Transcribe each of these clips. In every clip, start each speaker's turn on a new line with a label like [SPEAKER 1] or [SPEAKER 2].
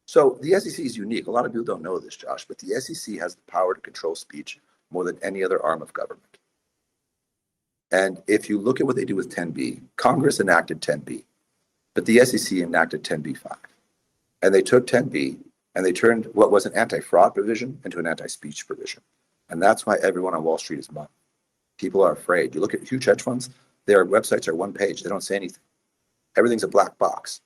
[SPEAKER 1] So the SEC is unique. A lot of people don't know this, Josh, but the SEC has the power to control speech more than any other arm of government. And if you look at what they do with 10B, Congress enacted 10B, but the SEC enacted 10B-5. And they took 10B and they turned what was an anti-fraud provision into an anti-speech provision. And that's why everyone on Wall Street is mum. People are afraid. You look at huge hedge funds, their websites are one page. They don't say anything. Everything's a black box.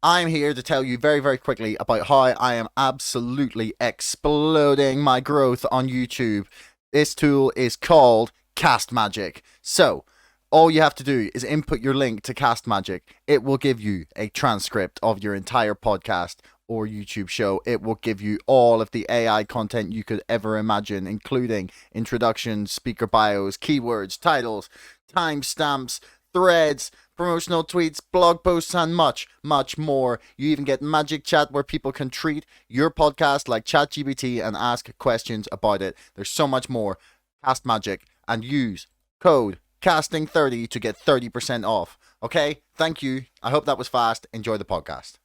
[SPEAKER 2] I'm here to tell you very, very quickly about how I am absolutely exploding my growth on YouTube. This tool is called Cast Magic. So, all you have to do is input your link to Cast Magic. It will give you a transcript of your entire podcast or YouTube show. It will give you all of the AI content you could ever imagine, including introductions, speaker bios, keywords, titles, timestamps, threads, promotional tweets, blog posts, and much, much more. You even get Magic Chat where people can treat your podcast like ChatGPT and ask questions about it. There's so much more. Cast Magic and use code CASTING30 to get 30% off. Okay? Thank you. I hope that was fast. Enjoy the podcast.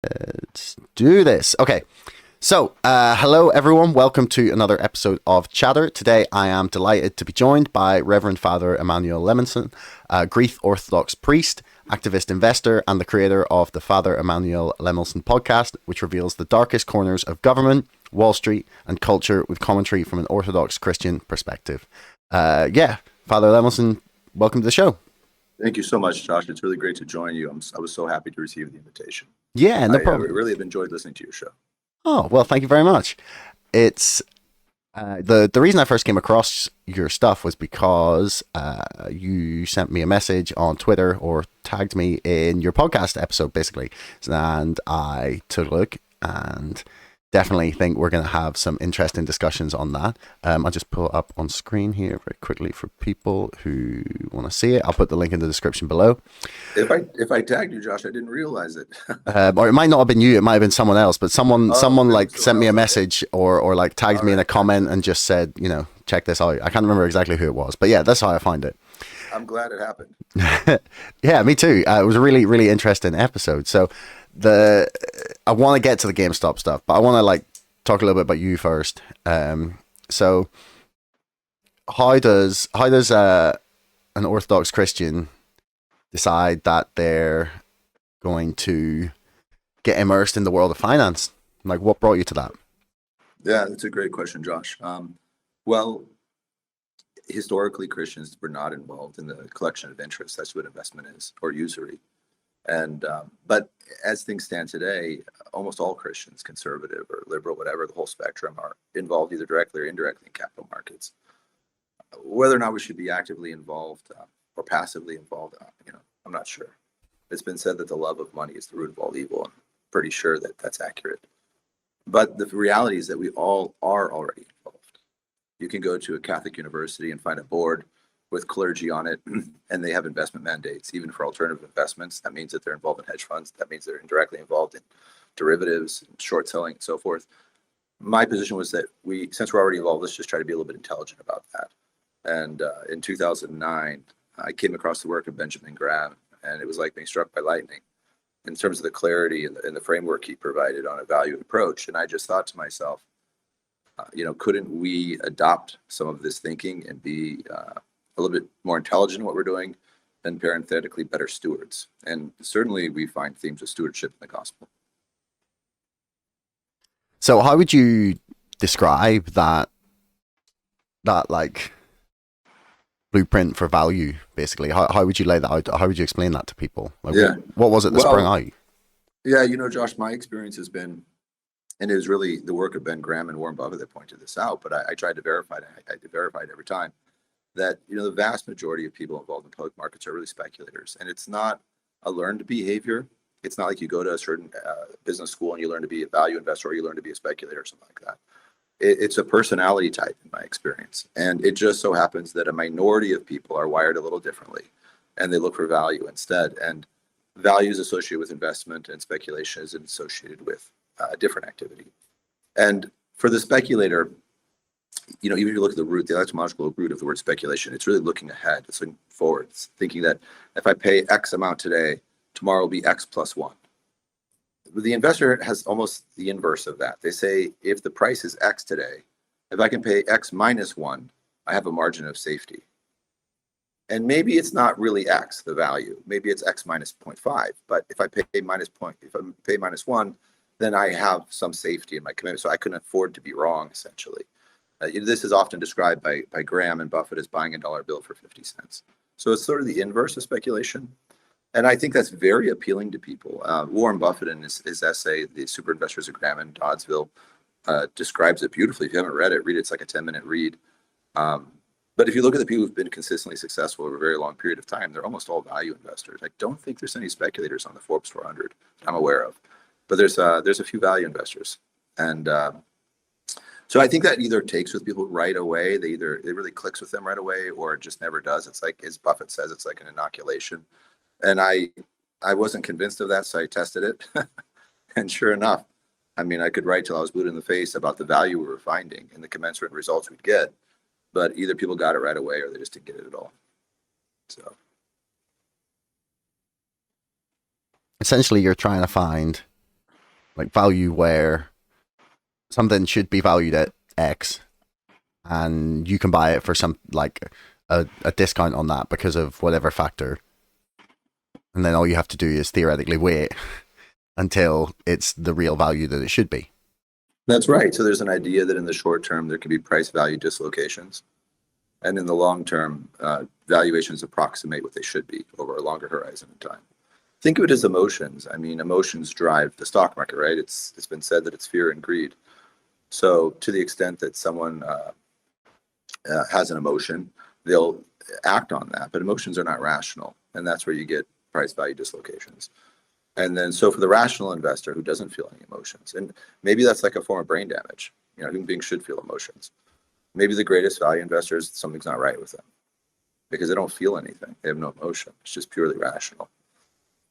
[SPEAKER 2] Let's do this. Okay. So, hello everyone. Welcome to another episode of Chatter. Today I am delighted to be joined by Reverend Father Emmanuel Lemelson, Greek Orthodox priest, activist investor, and the creator of the Father Emmanuel Lemelson Podcast, which reveals the darkest corners of government, Wall Street, and culture with commentary from an Orthodox Christian perspective. Father Lemelson, welcome to the show.
[SPEAKER 1] Thank you so much, Josh. It's really great to join you. I was so happy to receive the invitation.
[SPEAKER 2] Yeah, no problem.
[SPEAKER 1] I really have enjoyed listening to your show.
[SPEAKER 2] Oh, well, thank you very much. It's the reason I first came across your stuff was because you sent me a message on Twitter or tagged me in your podcast episode, basically. And I took a look and definitely think we're going to have some interesting discussions on that. I'll just pull it up on screen here very quickly for people who want to see it. I'll put the link in the description below.
[SPEAKER 1] If I tagged you, Josh, I didn't realize it.
[SPEAKER 2] Or it might not have been you. It might have been someone else. But someone sent me a message or like tagged me in a comment and just said, check this out. I can't remember exactly who it was. But yeah, that's how I find it.
[SPEAKER 1] I'm glad it happened.
[SPEAKER 2] Yeah, me too. It was a really, really interesting episode. So I want to get to the GameStop stuff, but I want to talk a little bit about you first. So how does an Orthodox Christian decide that they're going to get immersed in the world of finance? Like, what brought you to that?
[SPEAKER 1] Yeah, that's a great question, Josh. Well, historically, Christians were not involved in the collection of interest. That's what investment is, or usury. And but as things stand today, almost all Christians, conservative or liberal, whatever, the whole spectrum, are involved either directly or indirectly in capital markets. Whether or not we should be actively involved or passively involved, I'm not sure. It's been said that the love of money is the root of all evil. I'm pretty sure that that's accurate. But the reality is that we all are already involved. You can go to a Catholic university and find a board with clergy on it, and they have investment mandates, even for alternative investments. That means that they're involved in hedge funds. That means they're indirectly involved in derivatives, short selling, and so forth. My position was that since we're already involved, let's just try to be a little bit intelligent about that. And in 2009, I came across the work of Benjamin Graham, and it was like being struck by lightning in terms of the clarity and the framework he provided on a value approach. And I just thought to myself, couldn't we adopt some of this thinking and be a little bit more intelligent in what we're doing, and parenthetically better stewards? And certainly we find themes of stewardship in the gospel.
[SPEAKER 2] So how would you describe that blueprint for value, basically? How would you lay that out? How would you explain that to people? What was it that sprung out?
[SPEAKER 1] Yeah, Josh, my experience has been, and it was really the work of Ben Graham and Warren Buffett that pointed this out, but I tried to verify it. I verified every time that, the vast majority of people involved in public markets are really speculators. And it's not a learned behavior. It's not like you go to a certain business school and you learn to be a value investor or you learn to be a speculator or something like that. It's a personality type in my experience. And it just so happens that a minority of people are wired a little differently and they look for value instead. And value is associated with investment, and speculation is associated with different activity. And for the speculator, even if you look at the root, the etymological root of the word speculation, it's really looking ahead. It's looking forward. It's thinking that if I pay X amount today, tomorrow will be X plus 1. The investor has almost the inverse of that. They say, if the price is X today, if I can pay X minus 1, I have a margin of safety. And maybe it's not really X, the value. Maybe it's X minus 0.5. But if I pay minus 1, then I have some safety in my commitment. So I can afford to be wrong, essentially. This is often described by Graham and Buffett as buying a dollar bill for 50 cents. So it's sort of the inverse of speculation. And I think that's very appealing to people. Warren Buffett, in his essay, The Super Investors of Graham and Doddsville, describes it beautifully. If you haven't read it, read it. It's like a 10-minute read. But if you look at the people who've been consistently successful over a very long period of time, they're almost all value investors. I don't think there's any speculators on the Forbes 400 I'm aware of. But there's a few value investors. And so I think that either takes with people right away. It really clicks with them right away, or it just never does. It's like, as Buffett says, it's like an inoculation. And I wasn't convinced of that, so I tested it. And sure enough, I could write till I was blue in the face about the value we were finding and the commensurate results we'd get. But either people got it right away or they just didn't get it at all. So
[SPEAKER 2] essentially, you're trying to find like value where something should be valued at X, and you can buy it for some like a discount on that because of whatever factor. And then all you have to do is theoretically wait until it's the real value that it should be.
[SPEAKER 1] That's right. So there's an idea that in the short term, there can be price value dislocations. And in the long term, valuations approximate what they should be over a longer horizon of time. Think of it as emotions. Emotions drive the stock market, right? It's been said that it's fear and greed. So to the extent that someone has an emotion, they'll act on that. But emotions are not rational. And that's where you get price value dislocations. And then, so for the rational investor who doesn't feel any emotions, and maybe that's like a form of brain damage, human beings should feel emotions. Maybe the greatest value investors, something's not right with them because they don't feel anything. They have no emotion. It's just purely rational.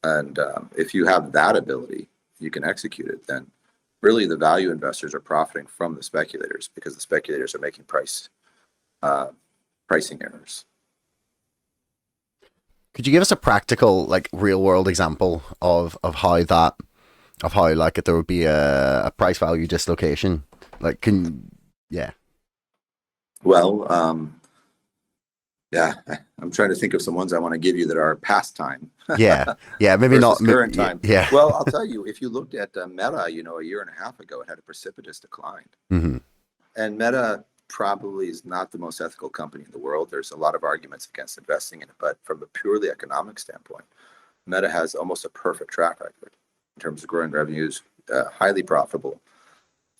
[SPEAKER 1] And if you have that ability, you can execute it, then really the value investors are profiting from the speculators because the speculators are making pricing errors.
[SPEAKER 2] Could you give us a practical, like, real world example of how like if there would be a price value dislocation? Like, yeah.
[SPEAKER 1] Well, I'm trying to think of some ones I want to give you that are past time.
[SPEAKER 2] Yeah, maybe not
[SPEAKER 1] current time.
[SPEAKER 2] Yeah.
[SPEAKER 1] Well, I'll tell you, if you looked at Meta, a year and a half ago, it had a precipitous decline.
[SPEAKER 2] Mm-hmm.
[SPEAKER 1] And Meta probably is not the most ethical company in the world. There's a lot of arguments against investing in it, but from a purely economic standpoint, Meta has almost a perfect track record in terms of growing revenues, highly profitable.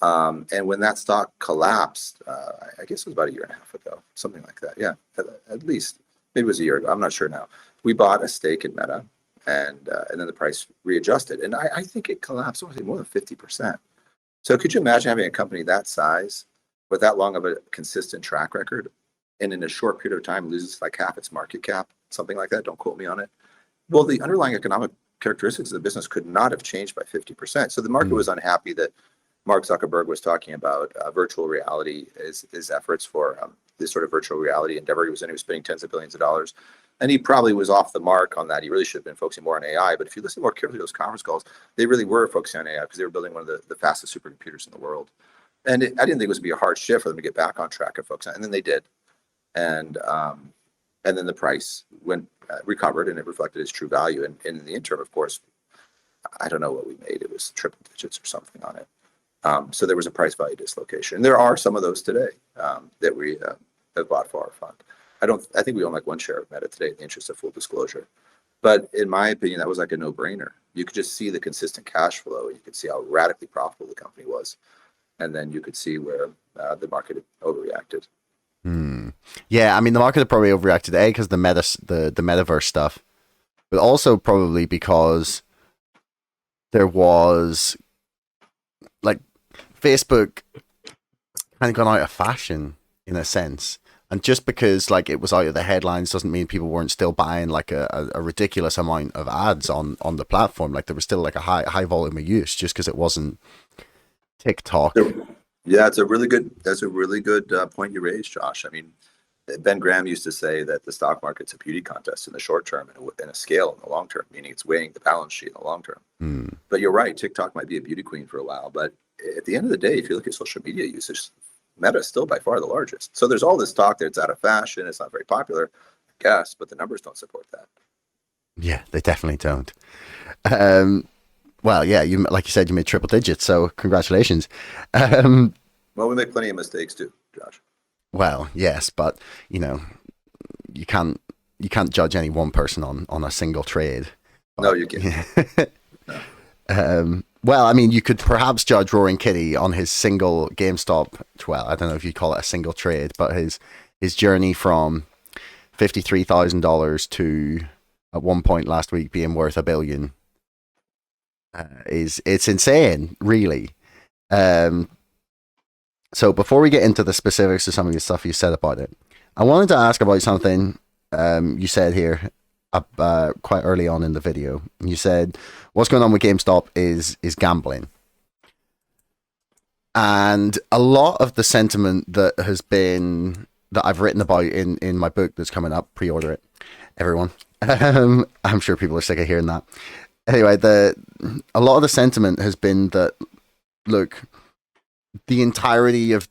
[SPEAKER 1] And when that stock collapsed, I guess it was about a year and a half ago, something like that. Yeah, at least maybe it was a year ago. I'm not sure now. We bought a stake in Meta, and then the price readjusted, and I think it collapsed more than 50%. So could you imagine having a company that size with that long of a consistent track record, and in a short period of time loses like half its market cap, something like that? Don't quote me on it. Well, the underlying economic characteristics of the business could not have changed by 50%. So the market was unhappy that Mark Zuckerberg was talking about virtual reality, his efforts for this sort of virtual reality endeavor. He was spending tens of billions of dollars. And he probably was off the mark on that. He really should have been focusing more on AI. But if you listen more carefully to those conference calls, they really were focusing on AI because they were building one of the fastest supercomputers in the world. And I didn't think it was going to be a hard shift for them to get back on track and focus on it. And then they did. And then the price recovered and it reflected its true value. And in the interim, of course, I don't know what we made. It was triple digits or something on it. So there was a price value dislocation. There are some of those today that we have bought for our fund. I think we own like one share of Meta today in the interest of full disclosure. But in my opinion, that was like a no-brainer. You could just see the consistent cash flow. You could see how radically profitable the company was. And then you could see where the market had overreacted.
[SPEAKER 2] Yeah, the market had probably overreacted, because the metaverse stuff, but also probably because there was like Facebook kind of gone out of fashion in a sense, And just because like it was out of the headlines doesn't mean people weren't still buying like a ridiculous amount of ads on the platform. Like there was still like a high volume of use just because it wasn't TikTok.
[SPEAKER 1] Yeah, that's a really good point you raised, Josh. I mean, Ben Graham used to say that the stock market's a beauty contest in the short term and a scale in the long term, meaning it's weighing the balance sheet in the long term. But you're right, TikTok might be a beauty queen for a while, but at the end of the day, if you look at social media usage, Meta is still by far the largest. So there's all this talk that it's out of fashion, it's not very popular, I guess, but the numbers don't support that.
[SPEAKER 2] Yeah, they definitely don't. Well, yeah, like you said, you made triple digits, so congratulations.
[SPEAKER 1] Well, we make plenty of mistakes too, Josh.
[SPEAKER 2] Well, yes, but you know, you can't judge any one person on a single trade. But,
[SPEAKER 1] no, you can't. No.
[SPEAKER 2] Well, I mean, you could perhaps judge Roaring Kitty on his single GameStop. Well, I don't know if you call it a single trade, but his journey from $53,000 to at one point last week being worth $1 billion it's insane, really. So before we get into the specifics of some of the stuff you said about it, I wanted to ask about something you said here quite early on in the video. You said what's going on with GameStop is gambling. And a lot of the sentiment that I've written about in my book that's coming up, pre-order it, everyone. I'm sure people are sick of hearing that. Anyway, a lot of the sentiment has been that, look, the entirety of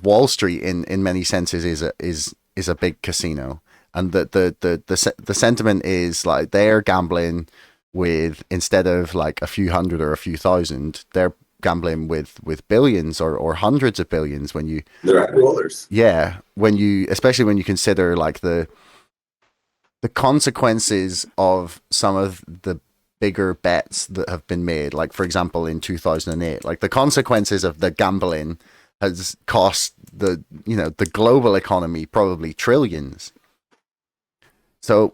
[SPEAKER 2] Wall Street in many senses is a big casino, and that the sentiment is like they're gambling with, instead of like a few hundred or a few thousand, they're gambling with billions or hundreds of billions
[SPEAKER 1] they're at rollers.
[SPEAKER 2] Yeah, especially when you consider like the consequences of some of the bigger bets that have been made, like for example in 2008, like the consequences of the gambling has cost the global economy probably trillions. So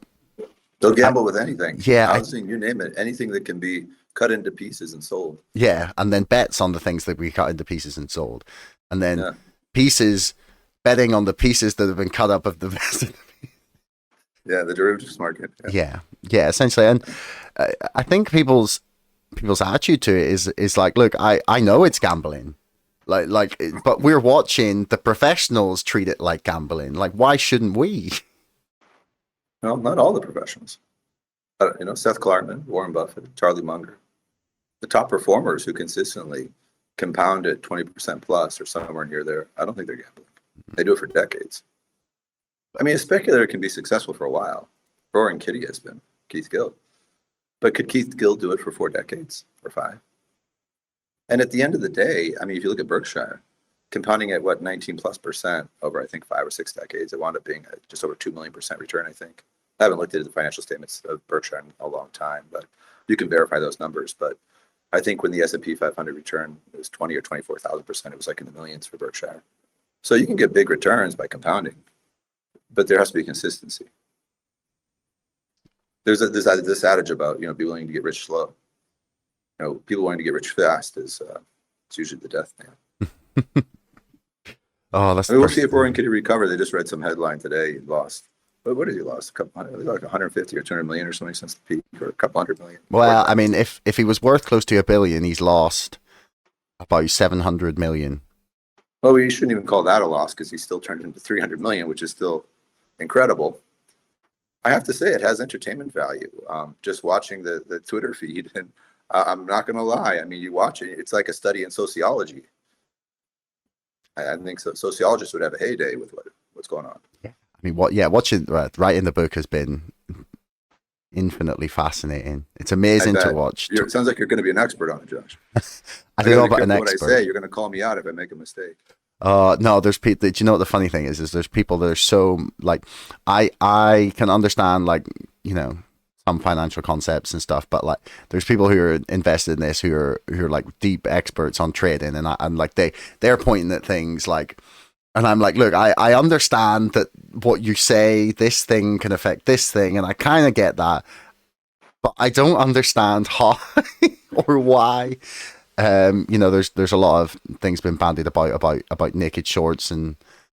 [SPEAKER 1] they'll gamble with anything.
[SPEAKER 2] Yeah,
[SPEAKER 1] housing, you name it, anything that can be cut into pieces and sold.
[SPEAKER 2] Yeah, and then bets on the things that we cut into pieces and sold, and then betting on the pieces that have been cut up of the rest.
[SPEAKER 1] Yeah, the derivatives market.
[SPEAKER 2] Yeah, essentially. And I think people's attitude to it is like, look, I know it's gambling, like, but we're watching the professionals treat it like gambling. Like, why shouldn't we?
[SPEAKER 1] Well, not all the professionals. Seth Klarman, Warren Buffett, Charlie Munger, the top performers who consistently compound at 20% plus or somewhere near there. I don't think they're gambling. They do it for decades. I mean, a speculator can be successful for a while. Roaring Kitty has been, Keith Gill. But could Keith Gill do it for 4 decades or 5? And at the end of the day, I mean, if you look at Berkshire, compounding at 19+% over, I think, 5 or 6 decades, it wound up being just over 2 million % return, I think. I haven't looked at the financial statements of Berkshire in a long time, but you can verify those numbers. But I think when the S&P 500 return was 20 or 24,000%, it was like in the millions for Berkshire. So you can get big returns by compounding, but there has to be consistency. There's this adage about, be willing to get rich slow. People wanting to get rich fast it's usually the death knell.
[SPEAKER 2] Oh,
[SPEAKER 1] we'll see if Roaring Kitty recover. They just read some headline today. He lost. But what did he lost? Like 150 or 200 million or something since the peak, or a couple hundred million.
[SPEAKER 2] Well, I mean, if he was worth close to $1 billion, he's lost about 700 million.
[SPEAKER 1] Well, we shouldn't even call that a loss because he still turned into 300 million, which is still incredible. I have to say it has entertainment value. Just watching the Twitter feed, and I'm not going to lie. I mean, you watch it, it's like a study in sociology. I think so. Sociologists would have a heyday with what's going on.
[SPEAKER 2] Yeah, I mean, watching right in the book has been infinitely fascinating. It's amazing to watch.
[SPEAKER 1] It sounds like you're going to be an expert on it, Josh.
[SPEAKER 2] I don't know about an expert.
[SPEAKER 1] What I say, you're going to call me out if I make a mistake.
[SPEAKER 2] No, there's people. Do you know what the funny thing is there's people that are so like, I can understand like, some financial concepts and stuff, but like there's people who are invested in this who are like deep experts on trading, and I'm like they're pointing at things like, and I'm like, look, I understand that what you say, this thing can affect this thing, and I kind of get that, but I don't understand how or why. There's a lot of things been bandied about naked shorts and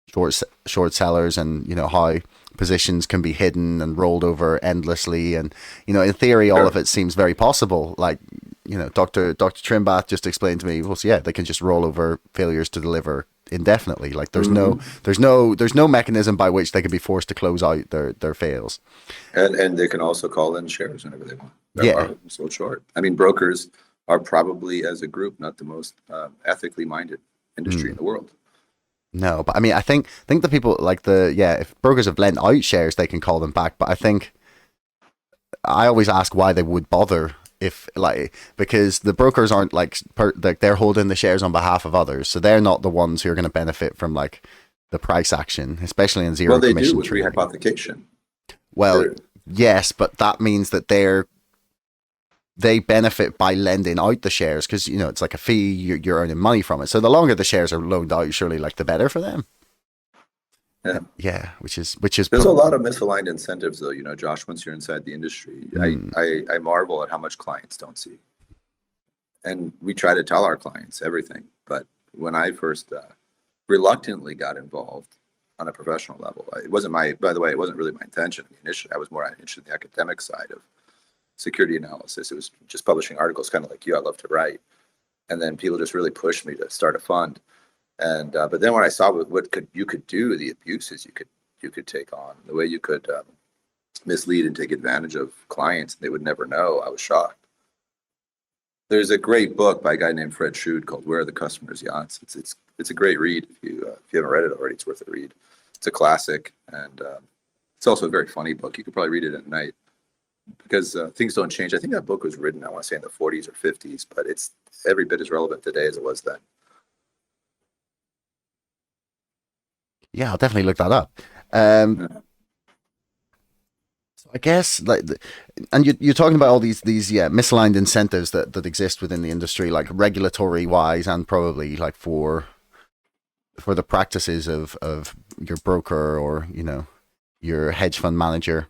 [SPEAKER 2] short sellers, and how positions can be hidden and rolled over endlessly, and in theory all
[SPEAKER 1] Sure.
[SPEAKER 2] of it seems very possible. Like Dr. Trimbath just explained to me, well, so yeah, they can just roll over failures to deliver indefinitely. Like there's
[SPEAKER 1] Mhm.
[SPEAKER 2] no mechanism by which they can be forced to close out their fails.
[SPEAKER 1] And they can also call in shares whenever they want. That
[SPEAKER 2] Yeah.
[SPEAKER 1] are so short. I mean, brokers are probably, as a group, not the most ethically minded industry in the world.
[SPEAKER 2] No, but I mean, I think the people like if brokers have lent out shares, they can call them back. But I think I always ask why they would bother, if because the brokers aren't like they're holding the shares on behalf of others, so they're not the ones who are going to benefit from like the price action, especially in zero
[SPEAKER 1] Well, they do
[SPEAKER 2] commission
[SPEAKER 1] with
[SPEAKER 2] trading.
[SPEAKER 1] rehypothecation.
[SPEAKER 2] Well,
[SPEAKER 1] They're-
[SPEAKER 2] yes, but that means that they benefit by lending out the shares, because it's like a fee, you're earning money from it. So the longer the shares are loaned out, surely like the better for them.
[SPEAKER 1] Yeah.
[SPEAKER 2] Yeah, which is
[SPEAKER 1] There's a lot of misaligned incentives, though, Josh, once you're inside the industry.
[SPEAKER 2] Mm.
[SPEAKER 1] I marvel at how much clients don't see. And we try to tell our clients everything. But when I first reluctantly got involved on a professional level, it wasn't really my intention. Initially, I was more interested in the academic side of security analysis. It was just publishing articles, kind of like you. I love to write. And then people just really pushed me to start a fund. And but then when I saw what you could do, the abuses you could take on, the way you could mislead and take advantage of clients, and they would never know, I was shocked. There's a great book by a guy named Fred Shrewd called "Where Are the Customers' Yachts." It's a great read. If you haven't read it already, it's worth a read. It's a classic, and it's also a very funny book. You could probably read it at night, because things don't change. I think that book was written, I want to say, in the 40s or 50s, but it's every bit as relevant today as it was then.
[SPEAKER 2] Yeah, I'll definitely look that up.
[SPEAKER 1] Yeah.
[SPEAKER 2] So I guess and you're talking about all these misaligned incentives that exist within the industry, like regulatory wise, and probably like for the practices of your broker, or your hedge fund manager.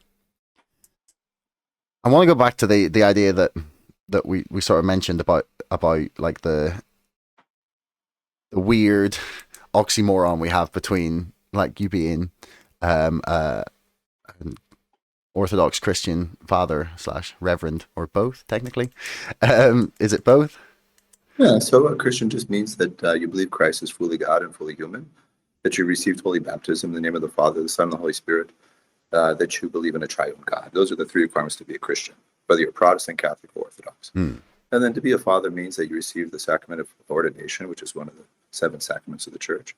[SPEAKER 2] I want to go back to the idea that we sort of mentioned about like the weird oxymoron we have between like you being an Orthodox Christian father / reverend, or both technically. Is it both?
[SPEAKER 1] Yeah, so a Christian just means that you believe Christ is fully God and fully human, that you received holy baptism in the name of the Father, the Son, and the Holy Spirit, that you believe in a triune God. Those are the three requirements to be a Christian, whether you're Protestant, Catholic, or Orthodox.
[SPEAKER 2] Hmm.
[SPEAKER 1] And then to be a father means that you receive the sacrament of ordination, which is one of the 7 sacraments of the church.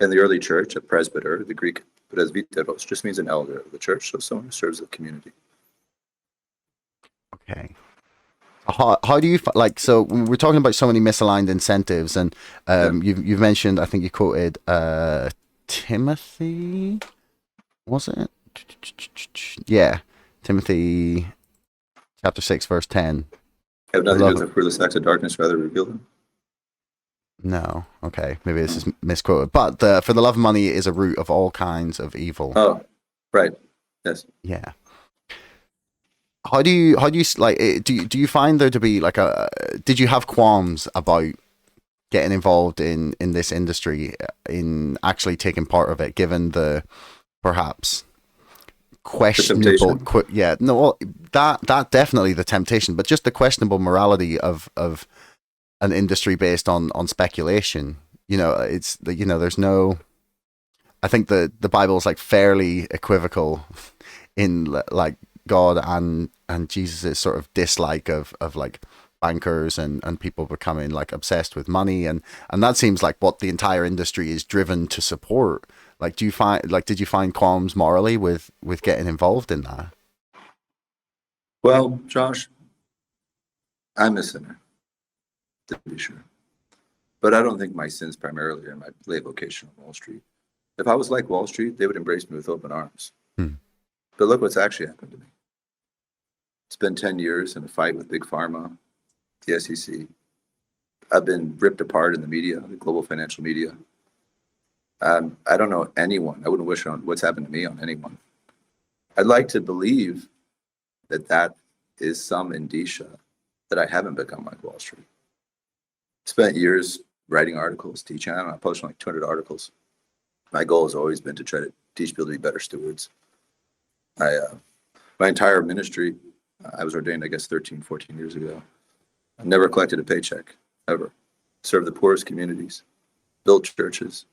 [SPEAKER 1] In the early church, a presbyter, the Greek presbyteros, just means an elder of the church, so someone who serves the community.
[SPEAKER 2] Okay. How do you like? So we're talking about so many misaligned incentives, and you've mentioned, I think you quoted Timothy, was it? Yeah, Timothy chapter 6 verse 10.
[SPEAKER 1] Have nothing to do with the furthest acts of darkness, rather reveal them.
[SPEAKER 2] No, okay, maybe this is misquoted. But for the love of money is a root of all kinds of evil.
[SPEAKER 1] Oh, right. Yes.
[SPEAKER 2] Yeah. How do you like? Do you find there to be like did you have qualms about getting involved in this industry, in actually taking part of it, given the perhaps questionable that definitely the temptation, but just the questionable morality of an industry based on speculation? It's there's no, I think the Bible is like fairly equivocal in like God and Jesus' sort of dislike of like bankers and people becoming like obsessed with money, and that seems like what the entire industry is driven to support. Like, did you find qualms morally with getting involved in that?
[SPEAKER 1] Well, Josh, I'm a sinner, to be sure. But I don't think my sins primarily are in my lay vocation on Wall Street. If I was like Wall Street, they would embrace me with open arms. But look what's actually happened to me. Spent 10 years in a fight with Big Pharma, the SEC. I've been ripped apart in the media, the global financial media. I don't know anyone. I wouldn't wish on what's happened to me on anyone. I'd like to believe that is some indicia that I haven't become like Wall Street. Spent years writing articles, teaching. I don't know, I posted like 200 articles. My goal has always been to try to teach people to be better stewards. My entire ministry, I was ordained, I guess, 13, 14 years ago. I never collected a paycheck, ever. Served the poorest communities, built churches.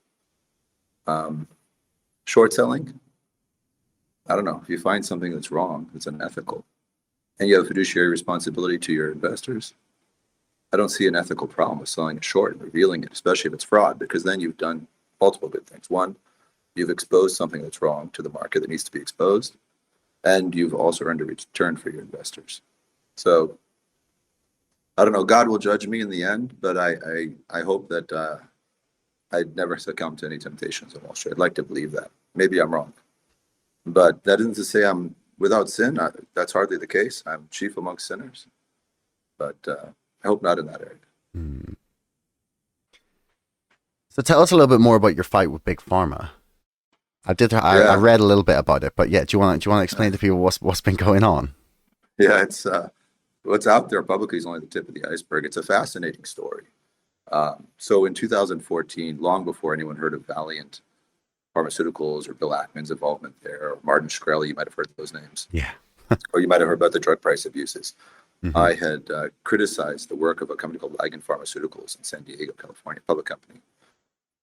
[SPEAKER 1] Short selling, I don't know. If you find something that's wrong, that's unethical, and you have a fiduciary responsibility to your investors, I don't see an ethical problem with selling it short and revealing it, especially if it's fraud, because then you've done multiple good things. One, you've exposed something that's wrong to the market that needs to be exposed, and you've also earned a return for your investors. So, I don't know. God will judge me in the end, but I hope that I'd never succumb to any temptations on Wall Street. I'd like to believe that. Maybe I'm wrong, but that isn't to say I'm without sin. That's hardly the case. I'm chief amongst sinners, but I hope not in that area.
[SPEAKER 2] Hmm. So tell us a little bit more about your fight with Big Pharma. I read a little bit about it, but yeah, do you want to explain to people what's been going on?
[SPEAKER 1] Yeah, it's what's out there publicly is only the tip of the iceberg. It's a fascinating story. So in 2014, long before anyone heard of Valiant Pharmaceuticals or Bill Ackman's involvement there, or Martin Shkreli, you might have heard those names.
[SPEAKER 2] Yeah.
[SPEAKER 1] Or you might have heard about the drug price abuses.
[SPEAKER 2] Mm-hmm.
[SPEAKER 1] I had criticized the work of a company called Ligand Pharmaceuticals in San Diego, California, a public company.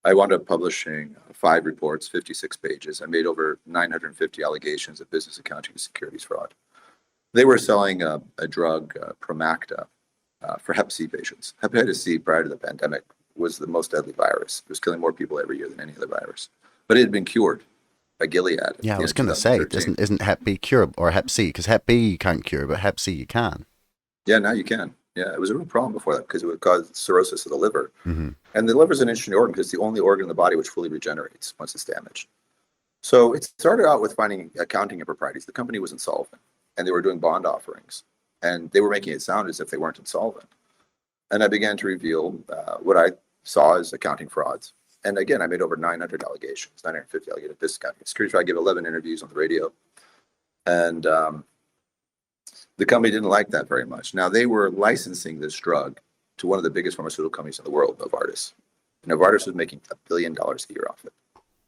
[SPEAKER 1] I wound up publishing 5 reports, 56 pages. I made over 950 allegations of business accounting and securities fraud. They were selling a drug, Promacta, for Hep C patients. Hepatitis C prior to the pandemic was the most deadly virus. It was killing more people every year than any other virus. But it had been cured by Gilead.
[SPEAKER 2] Yeah, I was going to say, isn't Hep B curable, or Hep C? Because Hep B you can't cure, but Hep C you can.
[SPEAKER 1] Yeah, now you can. Yeah, it was a real problem before that because it would cause cirrhosis of the liver.
[SPEAKER 2] Mm-hmm.
[SPEAKER 1] And the liver is an interesting organ because it's the only organ in the body which fully regenerates once it's damaged. So it started out with finding accounting improprieties. The company was insolvent, and they were doing bond offerings, and they were making it sound as if they weren't insolvent. And I began to reveal what I saw as accounting frauds. And again, I made over 900 allegations, 950 allegations of discounting. Security fraud. I gave 11 interviews on the radio, and the company didn't like that very much. Now, they were licensing this drug to one of the biggest pharmaceutical companies in the world, Novartis. Novartis was making $1 billion a year off it.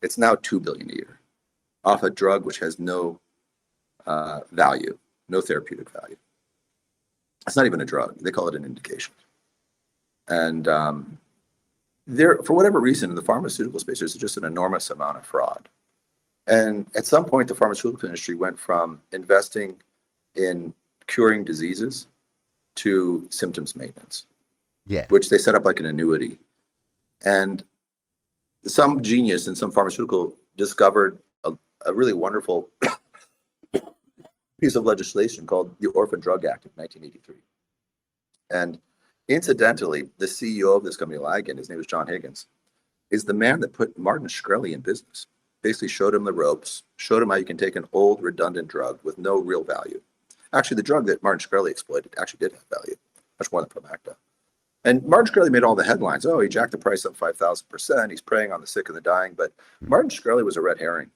[SPEAKER 1] It's now $2 billion a year off a drug which has no value, no therapeutic value. It's not even a drug. They call it an indication. And there, for whatever reason, in the pharmaceutical space, there's just an enormous amount of fraud. And at some point, the pharmaceutical industry went from investing in curing diseases to symptoms maintenance, which they set up like an annuity. And some genius in some pharmaceutical discovered a really wonderful piece of legislation called the Orphan Drug Act of 1983. And incidentally, the CEO of this company, Ligand, his name was John Higgins, is the man that put Martin Shkreli in business. Basically showed him the ropes, showed him how you can take an old redundant drug with no real value. Actually, the drug that Martin Shkreli exploited actually did have value, much more than Promacta. And Martin Shkreli made all the headlines. Oh, he jacked the price up 5,000%. He's preying on the sick and the dying. But Martin Shkreli was a red herring.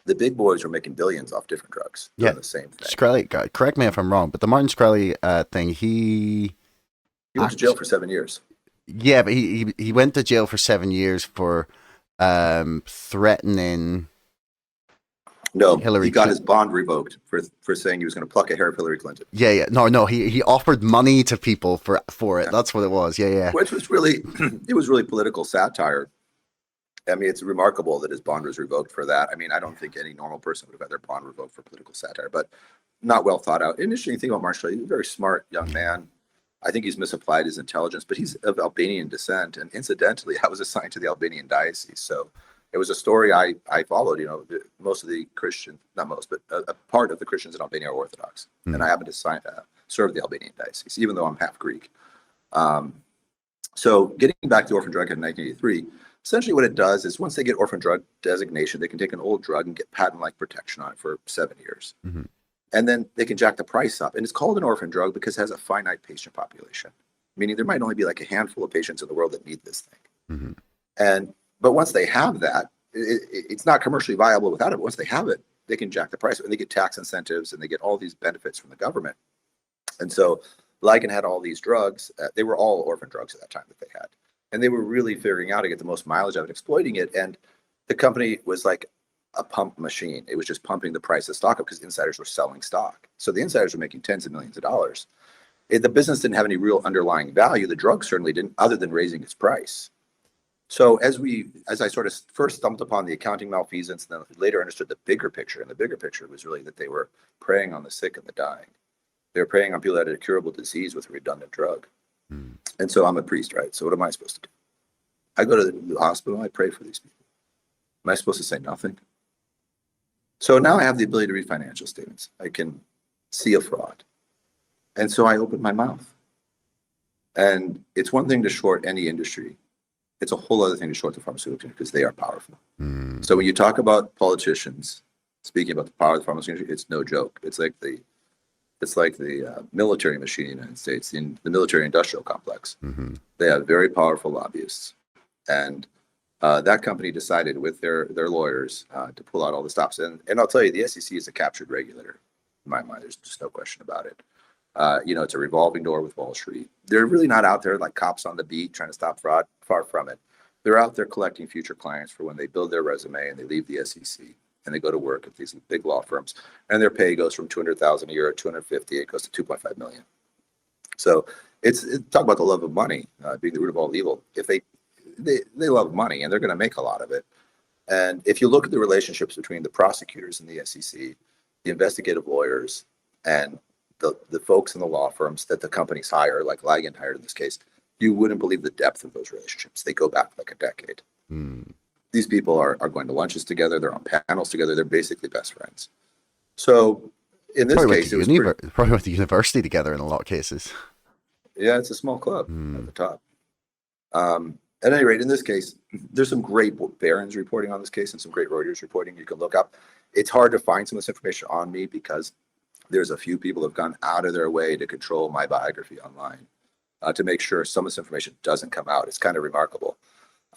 [SPEAKER 1] The big boys were making billions off different drugs. Doing the same thing.
[SPEAKER 2] Shkreli, correct me if I'm wrong, but the Martin Shkreli thing, he
[SPEAKER 1] went to jail for 7 years.
[SPEAKER 2] Yeah, but he went to jail for 7 years for threatening.
[SPEAKER 1] No,
[SPEAKER 2] Hillary
[SPEAKER 1] he got
[SPEAKER 2] Clinton.
[SPEAKER 1] his bond revoked for saying he was going to pluck a hair of Hillary Clinton.
[SPEAKER 2] Yeah. No, he offered money to people for it. Yeah. That's what it was. Yeah.
[SPEAKER 1] Which was really, it was really political satire. I mean, it's remarkable that his bond was revoked for that. I mean, I don't think any normal person would have had their bond revoked for political satire, but not well thought out. An interesting thing about Marshall, he's a very smart young man. I think he's misapplied his intelligence, but he's of Albanian descent. And incidentally, I was assigned to the Albanian diocese. So it was a story I followed. You know, most of the Christians, not most, but a part of the Christians in Albania are Orthodox. Mm-hmm. And I happen to serve the Albanian diocese, even though I'm half Greek. So getting back to Orphan Drug Act in 1983, essentially what it does is once they get orphan drug designation, they can take an old drug and get patent-like protection on it for 7 years. Mm-hmm. And then they can jack the price up. And it's called an orphan drug because it has a finite patient population, meaning there might only be like a handful of patients in the world that need this thing. Mm-hmm. But once they have that, it's not commercially viable without it. But once they have it, they can jack the price and they get tax incentives and they get all these benefits from the government. And so Ligand had all these drugs. They were all orphan drugs at that time that they had. And they were really figuring out how to get the most mileage out of it, exploiting it. And The company was like a pump machine. It was just pumping the price of stock up because insiders were selling stock. So the insiders were making tens of millions of dollars. The business didn't have any real underlying value. The drug certainly didn't, other than raising its price. So as I sort of first stumbled upon the accounting malfeasance, and then later understood the bigger picture, and the bigger picture was really that they were preying on the sick and the dying. They were preying on people that had a curable disease with a redundant drug. And so I'm a priest, right? So what am I supposed to do? I go to the hospital, I pray for these people. Am I supposed to say nothing? So now I have the ability to read financial statements. I can see a fraud. And so I open my mouth. And it's one thing to short any industry. It's a whole other thing to short the pharmaceutical industry because they are powerful. So when you talk about politicians speaking about the power of the pharmaceutical industry, it's no joke. It's like the military machine in the United States, in the military industrial complex. They have very powerful lobbyists. And that company decided with their lawyers to pull out all the stops. And I'll tell you, the SEC is a captured regulator. In my mind, there's just no question about it. It's a revolving door with Wall Street. They're really not out there like cops on the beat trying to stop fraud. Far from it. They're out there collecting future clients for when they build their resume and they leave the SEC and they go to work at these big law firms. And their pay goes from $200,000 a year to $250,000. It goes to $2.5 million. So it's talk about the love of money being the root of all evil. If they love money and they're going to make a lot of it. And if you look at the relationships between the prosecutors and the SEC, the investigative lawyers, and the folks in the law firms that the companies hire, like Ligand hired in this case, you wouldn't believe the depth of those relationships. They go back like a decade. These people are going to lunches together. They're on panels together. They're basically best friends. So in this case,
[SPEAKER 2] probably went to university together in a lot of cases.
[SPEAKER 1] Yeah, it's a small club at the top. At any rate, in this case, there's some great Barron's reporting on this case and some great Reuters reporting you can look up. It's hard to find some of this information on me because there's a few people who have gone out of their way to control my biography online to make sure some of this information doesn't come out. It's kind of remarkable.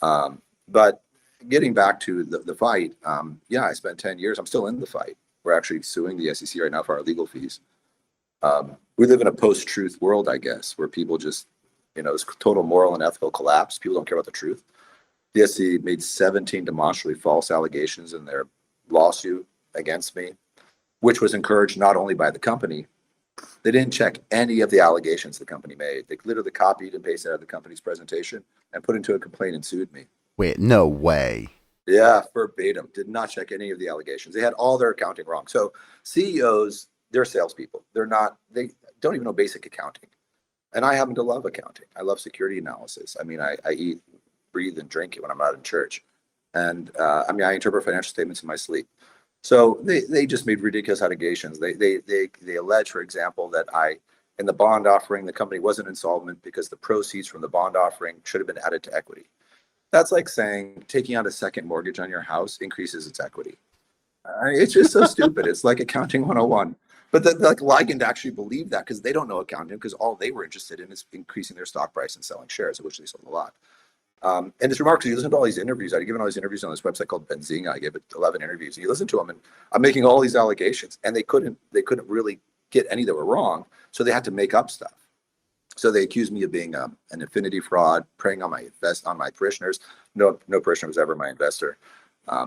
[SPEAKER 1] But getting back to the fight, I spent 10 years. I'm still in the fight. We're actually suing the SEC right now for our legal fees. We live in a post-truth world, I guess, where people just, it's total moral and ethical collapse. People don't care about the truth. The SEC made 17 demonstrably false allegations in their lawsuit against me, which was encouraged not only by the company. They didn't check any of the allegations the company made. They literally copied and pasted out of the company's presentation and put into a complaint and sued me.
[SPEAKER 2] Wait, no way.
[SPEAKER 1] Yeah, verbatim. Did not check any of the allegations. They had all their accounting wrong. So CEOs, they're salespeople. They don't even know basic accounting. And I happen to love accounting. I love security analysis. I mean, I eat, breathe, and drink it when I'm not in church. And I interpret financial statements in my sleep. So they just made ridiculous allegations. They allege, for example, that in the bond offering, the company wasn't insolvent because the proceeds from the bond offering should have been added to equity. That's like saying taking out a second mortgage on your house increases its equity. It's just so stupid. It's like accounting 101. But Ligand actually believed that because they don't know accounting, because all they were interested in is increasing their stock price and selling shares, of which they sold a lot. And it's remarkable because you listen to all these interviews. I've given all these interviews on this website called Benzinga. I gave it 11 interviews. And you listen to them, and I'm making all these allegations, and they couldn't really get any that were wrong, so they had to make up stuff. So they accused me of being an infinity fraud, preying on my parishioners. No parishioner was ever my investor.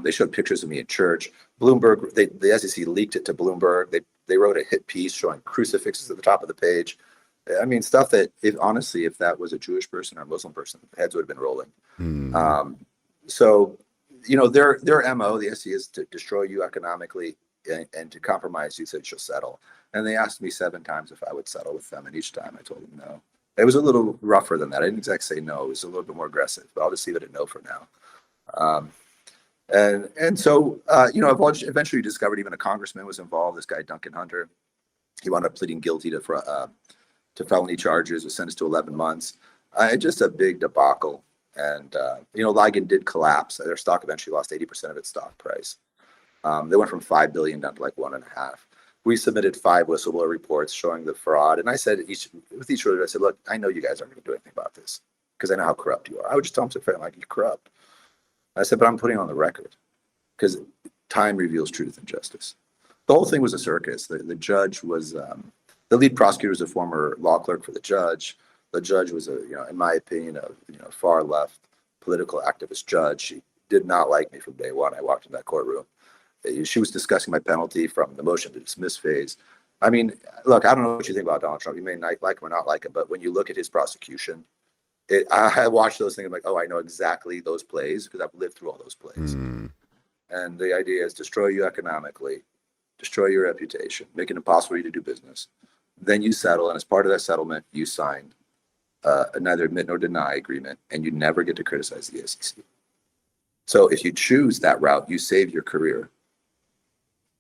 [SPEAKER 1] They showed pictures of me in church. Bloomberg, the SEC leaked it to Bloomberg. They wrote a hit piece showing crucifixes at the top of the page. I mean, stuff that, if that was a Jewish person or a Muslim person, heads would have been rolling. So, their MO, the SEC, is to destroy you economically and to compromise you so that you'll settle. And they asked me 7 times if I would settle with them, and each time I told them no. It was a little rougher than that. I didn't exactly say no. It was a little bit more aggressive, but I'll just leave it at no for now. And so, I've eventually discovered even a congressman was involved, this guy, Duncan Hunter. He wound up pleading guilty to felony charges, was sentenced to 11 months. Just a big debacle. And, Ligand did collapse. Their stock eventually lost 80% of its stock price. They went from 5 billion down to like 1.5. We submitted 5 whistleblower reports showing the fraud. And I said, with each relator, I said, look, I know you guys aren't going to do anything about this because I know how corrupt you are. I would just tell them to fair, like, you're corrupt. I said, but I'm putting it on the record because time reveals truth and justice. The whole thing was a circus. The judge was, the lead prosecutor was a former law clerk for the judge. The judge was in my opinion, a far left political activist judge. She did not like me from day one. I walked in that courtroom. She was discussing my penalty from the motion to dismiss phase. I mean, look, I don't know what you think about Donald Trump. You may not like him or not like him, but when you look at his prosecution, I watch those things. I'm like, oh, I know exactly those plays because I've lived through all those plays. And the idea is destroy you economically, destroy your reputation, make it impossible for you to do business. Then you settle, and as part of that settlement, you sign a neither admit nor deny agreement, and you never get to criticize the SEC. So if you choose that route, you save your career,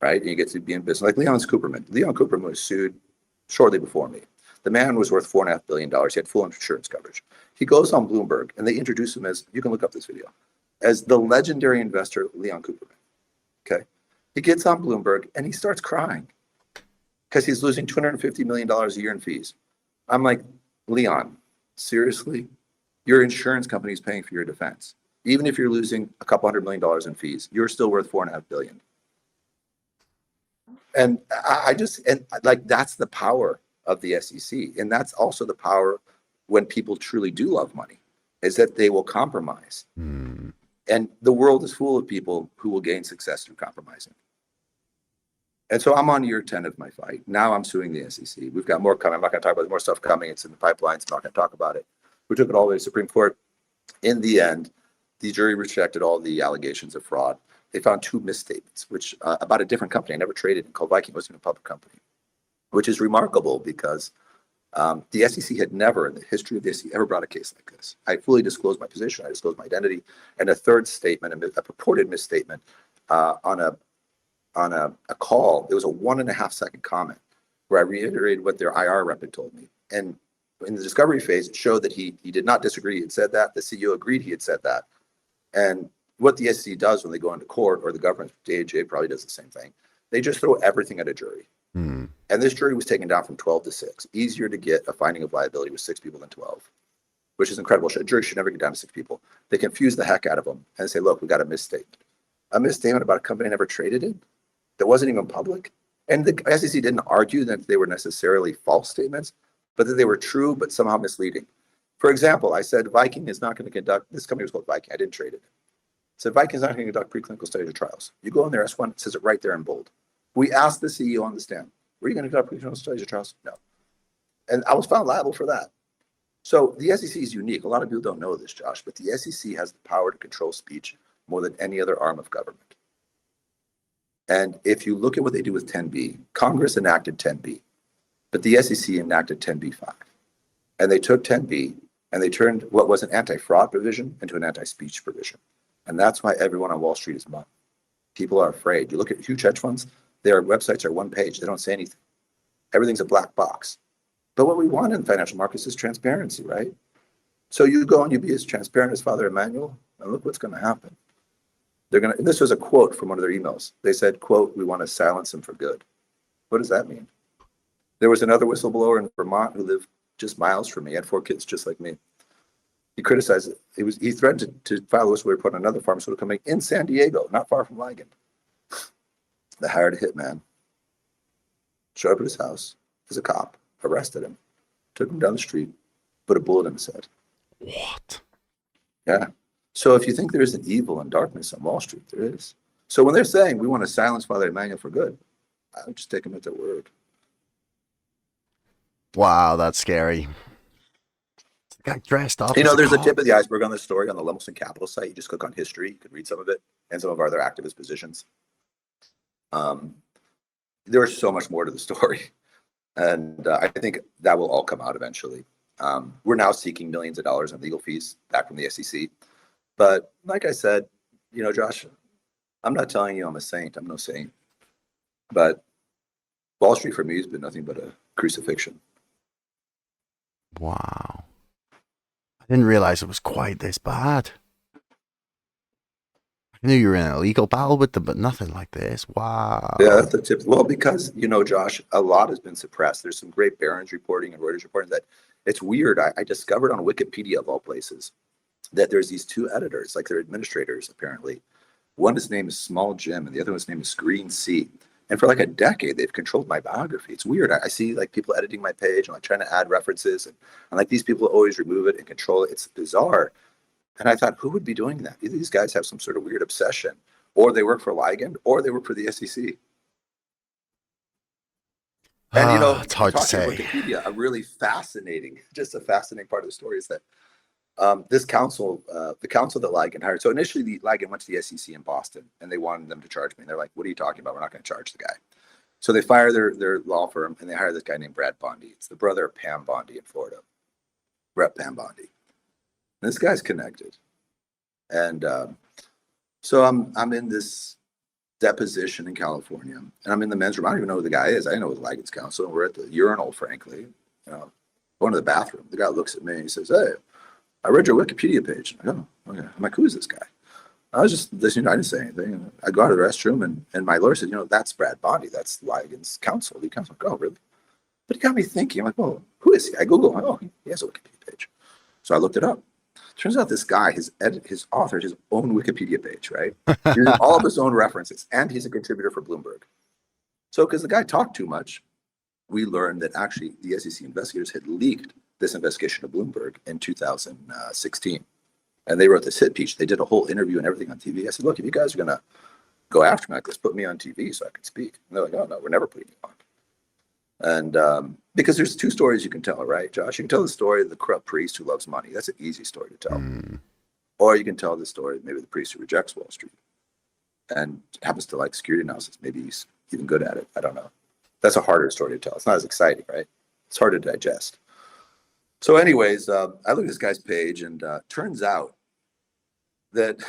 [SPEAKER 1] right? And you get to be in business. Like Leon Cooperman. Leon Cooperman was sued shortly before me. The man was worth $4.5 billion. He had full insurance coverage. He goes on Bloomberg, and they introduce him as, you can look up this video, as the legendary investor Leon Cooperman. Okay. He gets on Bloomberg, and he starts crying because he's losing $250 million a year in fees. I'm like, Leon, seriously? Your insurance company is paying for your defense. Even if you're losing a couple $100 million in fees, you're still worth $4.5 billion. And that's the power of the SEC. And that's also the power when people truly do love money, is that they will compromise. And the world is full of people who will gain success through compromising. And so I'm on year 10 of my fight. Now I'm suing the SEC. We've got more coming. I'm not going to talk about more stuff coming. It's in the pipeline. So I'm not going to talk about it. We took it all the way to the Supreme Court. In the end, the jury rejected all the allegations of fraud. They found 2 misstatements, which about a different company I never traded in called Viking. It wasn't a public company, which is remarkable because the SEC had never in the history of the SEC ever brought a case like this. I fully disclosed my position. I disclosed my identity. And a third statement, a purported misstatement on a call. It was a 1.5 second comment where I reiterated what their IR rep had told me. And in the discovery phase, it showed that he did not disagree. He had said that. The CEO agreed he had said that. And what the SEC does when they go into court, or the government, DOJ probably does the same thing, they just throw everything at a jury. And this jury was taken down from 12 to 6. Easier to get a finding of liability with 6 people than 12, which is incredible. A jury should never get down to 6 people. They confuse the heck out of them and say, look, we got a misstatement. A misstatement about a company I never traded in that wasn't even public. And the SEC didn't argue that they were necessarily false statements, but that they were true, but somehow misleading. For example, I said Viking is not going to conduct, this company was called Viking. I didn't trade it. So Viking is not going to conduct preclinical studies or trials. You go in there, S1, it says it right there in bold. We asked the CEO on the stand, were you going to conduct preclinical studies or trials? No. And I was found liable for that. So the SEC is unique. A lot of people don't know this, Josh, but the SEC has the power to control speech more than any other arm of government. And if you look at what they do with 10B, Congress enacted 10B, but the SEC enacted 10B5. And they took 10B and they turned what was an anti-fraud provision into an anti-speech provision. And that's why everyone on Wall Street is mum. People are afraid. You look at huge hedge funds, their websites are one page. They don't say anything. Everything's a black box. But what we want in financial markets is transparency, right? So you go and you be as transparent as Father Emmanuel, and look what's going to happen. This was a quote from one of their emails. They said, quote, we want to silence them for good. What does that mean? There was another whistleblower in Vermont who lived just miles from me, had 4 kids just like me. He criticized it. He threatened to file a whistleblower report on another pharmaceutical company in San Diego, not far from Ligand. They hired a hitman, showed up at his house as a cop, arrested him, took him down the street, put a bullet in his head.
[SPEAKER 2] What?
[SPEAKER 1] Yeah. So if you think there is an evil and darkness on Wall Street, there is. So when they're saying we want to silence Father Emmanuel for good, I would just take them at their word.
[SPEAKER 2] Wow, that's scary. The guy dressed up.
[SPEAKER 1] You know, there's a
[SPEAKER 2] cop.
[SPEAKER 1] tip of the iceberg on this story on the Lemelson Capital site. You just click on history. You could read some of it and some of our other activist positions. There's so much more to the story. And I think that will all come out eventually. We're now seeking millions of dollars in legal fees back from the SEC. But like I said, you know, Josh, I'm not telling you I'm a saint. I'm no saint. But Wall Street for me has been nothing but a crucifixion.
[SPEAKER 2] Wow. I didn't realize it was quite this bad. I knew you were in a legal battle with them, but nothing like this. Wow.
[SPEAKER 1] Yeah, that's the tip. Well, because, you know, Josh, a lot has been suppressed. There's some great Barron's reporting and Reuters reporting that it's weird. I discovered on Wikipedia, of all places, that there's these 2 editors, like they're administrators, apparently. One, his name is Small Jim, and the other one's name is Green C. And for like a decade, they've controlled my biography. It's weird. I see like people editing my page and like trying to add references, and like these people always remove it and control it. It's bizarre. And I thought, who would be doing that? Either these guys have some sort of weird obsession, or they work for Ligand, or they work for the SEC. And
[SPEAKER 2] It's hard to
[SPEAKER 1] talking of
[SPEAKER 2] say.
[SPEAKER 1] Wikipedia, just a fascinating part of the story is that this council, the council that Ligand hired. So initially, the Ligand went to the SEC in Boston, and they wanted them to charge me. And they're like, "What are you talking about? We're not going to charge the guy." So they fire their law firm, and they hire this guy named Brad Bondi. It's the brother of Pam Bondi in Florida, Rep. Pam Bondi. And this guy's connected, and so I'm in this deposition in California, and I'm in the men's room. I don't even know who the guy is. I know the Ligand's counsel. We're at the urinal, frankly. Going to the bathroom. The guy looks at me and he says, "Hey, I read your Wikipedia page." I go, "Okay." I'm like, "Who is this guy?" I was just listening. I didn't say anything. I go out of the restroom, and my lawyer said, "That's Brad Bondi. That's Ligand's counsel, lead counsel." I go, "Oh, really?" But it got me thinking. I'm like, "Well, who is he?" I Google. Oh, he has a Wikipedia page. So I looked it up. Turns out this guy has authored his own Wikipedia page, right? Using all of his own references, and he's a contributor for Bloomberg. So because the guy talked too much, we learned that actually the SEC investigators had leaked this investigation to Bloomberg in 2016. And they wrote this hit piece. They did a whole interview and everything on TV. I said, "Look, if you guys are going to go after me like this, put me on TV so I can speak." And they're like, "Oh, no, we're never putting you on." And because there's two stories you can tell, right, Josh? You can tell the story of the corrupt priest who loves money. That's an easy story to tell. Or you can tell the story of maybe the priest who rejects Wall Street and happens to like security analysis. Maybe he's even good at it. I don't know. That's a harder story to tell. It's not as exciting, right? It's hard to digest. So anyways, I look at this guy's page, and turns out that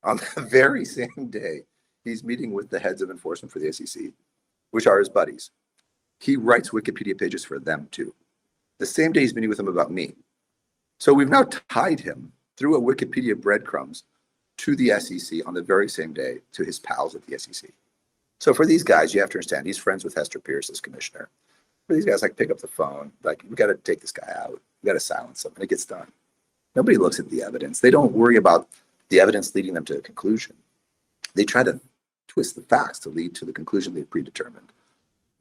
[SPEAKER 1] on the very same day, he's meeting with the heads of enforcement for the SEC, which are his buddies. He writes Wikipedia pages for them too. The same day he's meeting with them about me. So we've now tied him through a Wikipedia breadcrumbs to the SEC on the very same day to his pals at the SEC. So for these guys, you have to understand, he's friends with Hester Pierce as commissioner. For these guys, like, pick up the phone, like, we got to take this guy out. We got to silence him, and it gets done. Nobody looks at the evidence. They don't worry about the evidence leading them to a conclusion. They try to twist the facts to lead to the conclusion they've predetermined.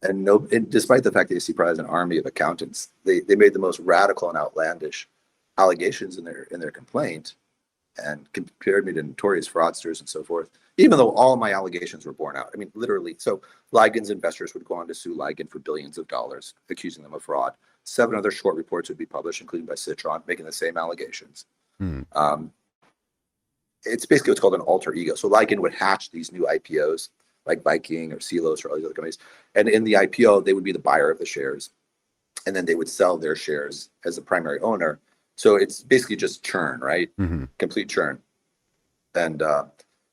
[SPEAKER 1] And despite the fact that they see probably as an army of accountants, they made the most radical and outlandish allegations in their complaint, and compared me to notorious fraudsters and so forth, even though all of my allegations were borne out. I mean, literally. So Ligand's investors would go on to sue Ligand for billions of dollars, accusing them of fraud. 7 other short reports would be published, including by Citron, making the same allegations. It's basically what's called an alter ego. So Ligand would hatch these new IPOs, like Viking or Celos or all these other companies. And in the IPO, they would be the buyer of the shares. And then they would sell their shares as the primary owner. So it's basically just churn, right? Complete churn. And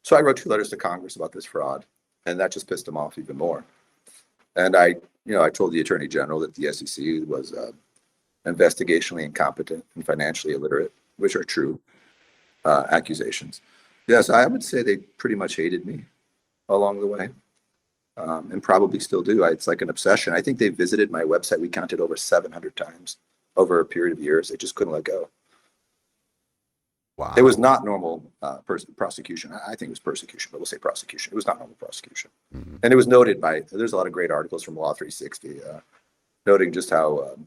[SPEAKER 1] so I wrote 2 letters to Congress about this fraud, and that just pissed them off even more. And I told the Attorney General that the SEC was investigationally incompetent and financially illiterate, which are true accusations. Yes, I would say they pretty much hated me along the way, and probably still do. It's like an obsession. I think they visited my website. We counted over 700 times over a period of years. They just couldn't let go.
[SPEAKER 2] Wow.
[SPEAKER 1] It was not normal prosecution. I think it was persecution, but we'll say prosecution. It was not normal prosecution. And it was noted there's a lot of great articles from Law 360 noting just how,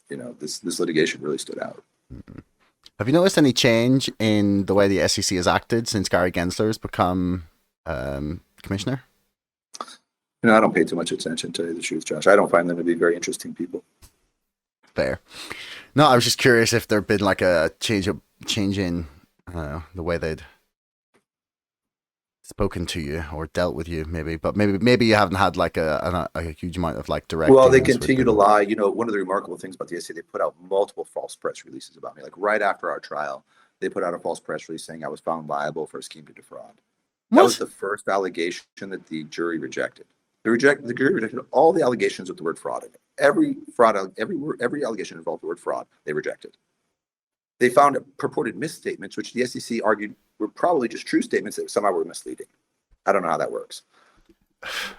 [SPEAKER 1] this litigation really stood out.
[SPEAKER 2] Have you noticed any change in the way the SEC has acted since Gary Gensler has become commissioner?
[SPEAKER 1] I don't pay too much attention, to tell you the truth, Josh. I don't find them to be very interesting people.
[SPEAKER 2] Fair. No, I was just curious if there'd been like a change in the way they'd spoken to you or dealt with you, maybe. But maybe you haven't had like a huge amount of like direct.
[SPEAKER 1] Well, they continue to lie. One of the remarkable things about the SEC, they put out multiple false press releases about me. Like right after our trial, they put out a false press release saying I was found liable for a scheme to defraud. That was the first allegation that the jury rejected. The jury rejected all the allegations with the word fraud in it. Every allegation involved the word fraud, they rejected. They found purported misstatements, which the SEC argued were probably just true statements that somehow were misleading. I don't know how that works.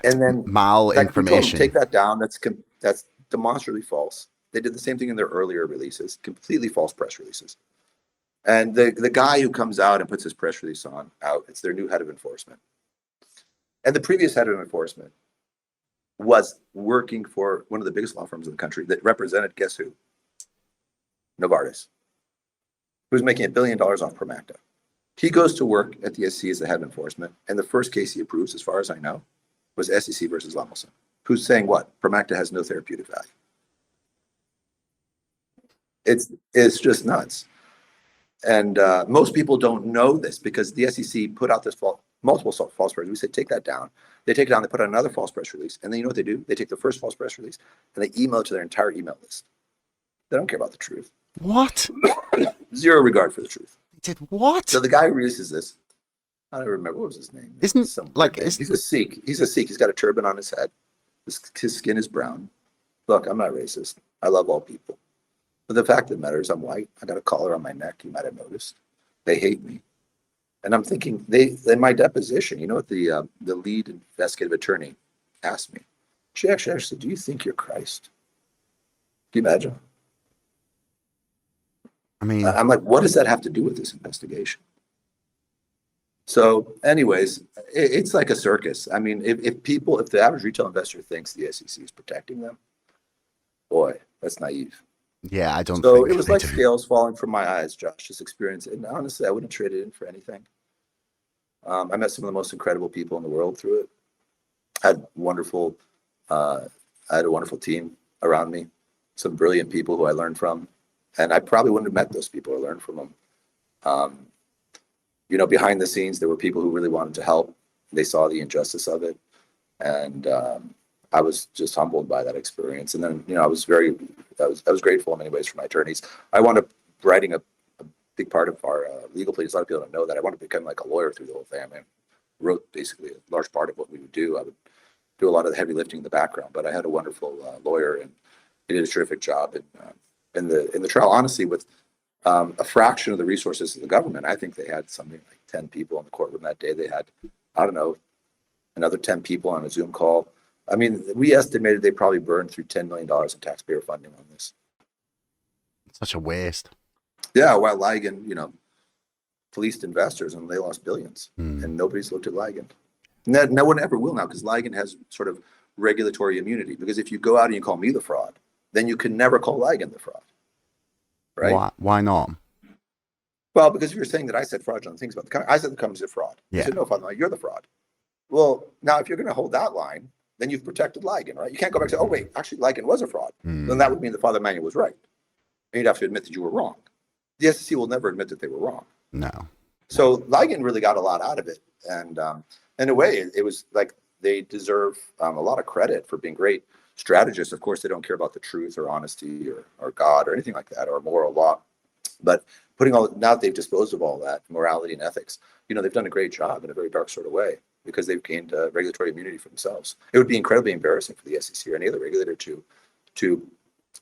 [SPEAKER 1] And then
[SPEAKER 2] malinformation.
[SPEAKER 1] Take that down. That's demonstrably false. They did the same thing in their earlier releases, completely false press releases. And the guy who comes out and puts his press release out, it's their new head of enforcement. And the previous head of enforcement was working for one of the biggest law firms in the country that represented, guess who? Novartis. who's making $1 billion off Promacta. He goes to work at the SEC as the head of enforcement, and the first case he approves, as far as I know, was SEC versus Lemelson, who's saying what? Promacta has no therapeutic value. It's just nuts. And most people don't know this because the SEC put out this multiple false press. We said, take that down. They take it down, they put out another false press release. And then you know what they do? They take the first false press release and they email it to their entire email list. They don't care about the truth.
[SPEAKER 2] What?
[SPEAKER 1] Zero regard for the truth.
[SPEAKER 2] Did what?
[SPEAKER 1] So the guy who releases this, I don't remember what was his name.
[SPEAKER 2] He's
[SPEAKER 1] a Sikh. He's a Sikh. He's got a turban on his head. His skin is brown. Look, I'm not racist. I love all people. But the fact of the matter is I'm white. I got a collar on my neck. You might have noticed. They hate me. And I'm thinking, in my deposition, you know what the lead investigative attorney asked me? She actually said, do you think you're Christ? Can you imagine?
[SPEAKER 2] I mean,
[SPEAKER 1] I'm like, what does that have to do with this investigation? So anyways, it's like a circus. I mean, if the average retail investor thinks the SEC is protecting them, boy, that's naive.
[SPEAKER 2] yeah, I don't
[SPEAKER 1] So
[SPEAKER 2] think
[SPEAKER 1] it was
[SPEAKER 2] they
[SPEAKER 1] like
[SPEAKER 2] do.
[SPEAKER 1] scales falling from my eyes, Josh, this experience. And honestly, I wouldn't trade it in for anything. I met some of the most incredible people in the world through it. I had a wonderful team around me, some brilliant people who I learned from. And I probably wouldn't have met those people or learned from them. You know, behind the scenes, there were people who really wanted to help. They saw the injustice of it. And I was just humbled by that experience. And then, you know, I was grateful in many ways for my attorneys. I wound up writing a big part of our legal pleas. A lot of people don't know that. I wanted to become like a lawyer through the whole thing. I wrote basically a large part of what we would do. I would do a lot of the heavy lifting in the background, but I had a wonderful lawyer, and he did a terrific job in the trial. Honestly, with a fraction of the resources of the government, I think they had something like 10 people in the courtroom that day. They had, I don't know, another 10 people on a Zoom call. I mean, we estimated they probably burned through $10 million in taxpayer funding on this.
[SPEAKER 2] Such a waste.
[SPEAKER 1] Yeah, while Ligand, you know, policed investors and they lost billions,
[SPEAKER 2] Hmm.
[SPEAKER 1] and nobody's looked at Ligand. No one ever will now, because Ligand has sort of regulatory immunity. Because if you go out and you call me the fraud, then you can never call Ligand the fraud, right?
[SPEAKER 2] Why not?
[SPEAKER 1] Well, because if you're saying that I said fraudulent things about the company, I said the company's a fraud.
[SPEAKER 2] Yeah.
[SPEAKER 1] I said, no, Father, you're the fraud. Well, now if you're going to hold that line, then you've protected Ligand, right? You can't go back and say, oh, wait, actually Ligand was a fraud.
[SPEAKER 2] Hmm.
[SPEAKER 1] Then that would mean that Father Emmanuel was right. And you'd have to admit that you were wrong. The SEC will never admit that they were wrong.
[SPEAKER 2] No.
[SPEAKER 1] So Ligand really got a lot out of it. And in a way, it was like they deserve a lot of credit for being great strategists. Of course, they don't care about the truth or honesty or God or anything like that, or moral law. But now that they've disposed of all that, morality and ethics, you know, they've done a great job in a very dark sort of way, because they've gained regulatory immunity for themselves. It would be incredibly embarrassing for the SEC or any other regulator to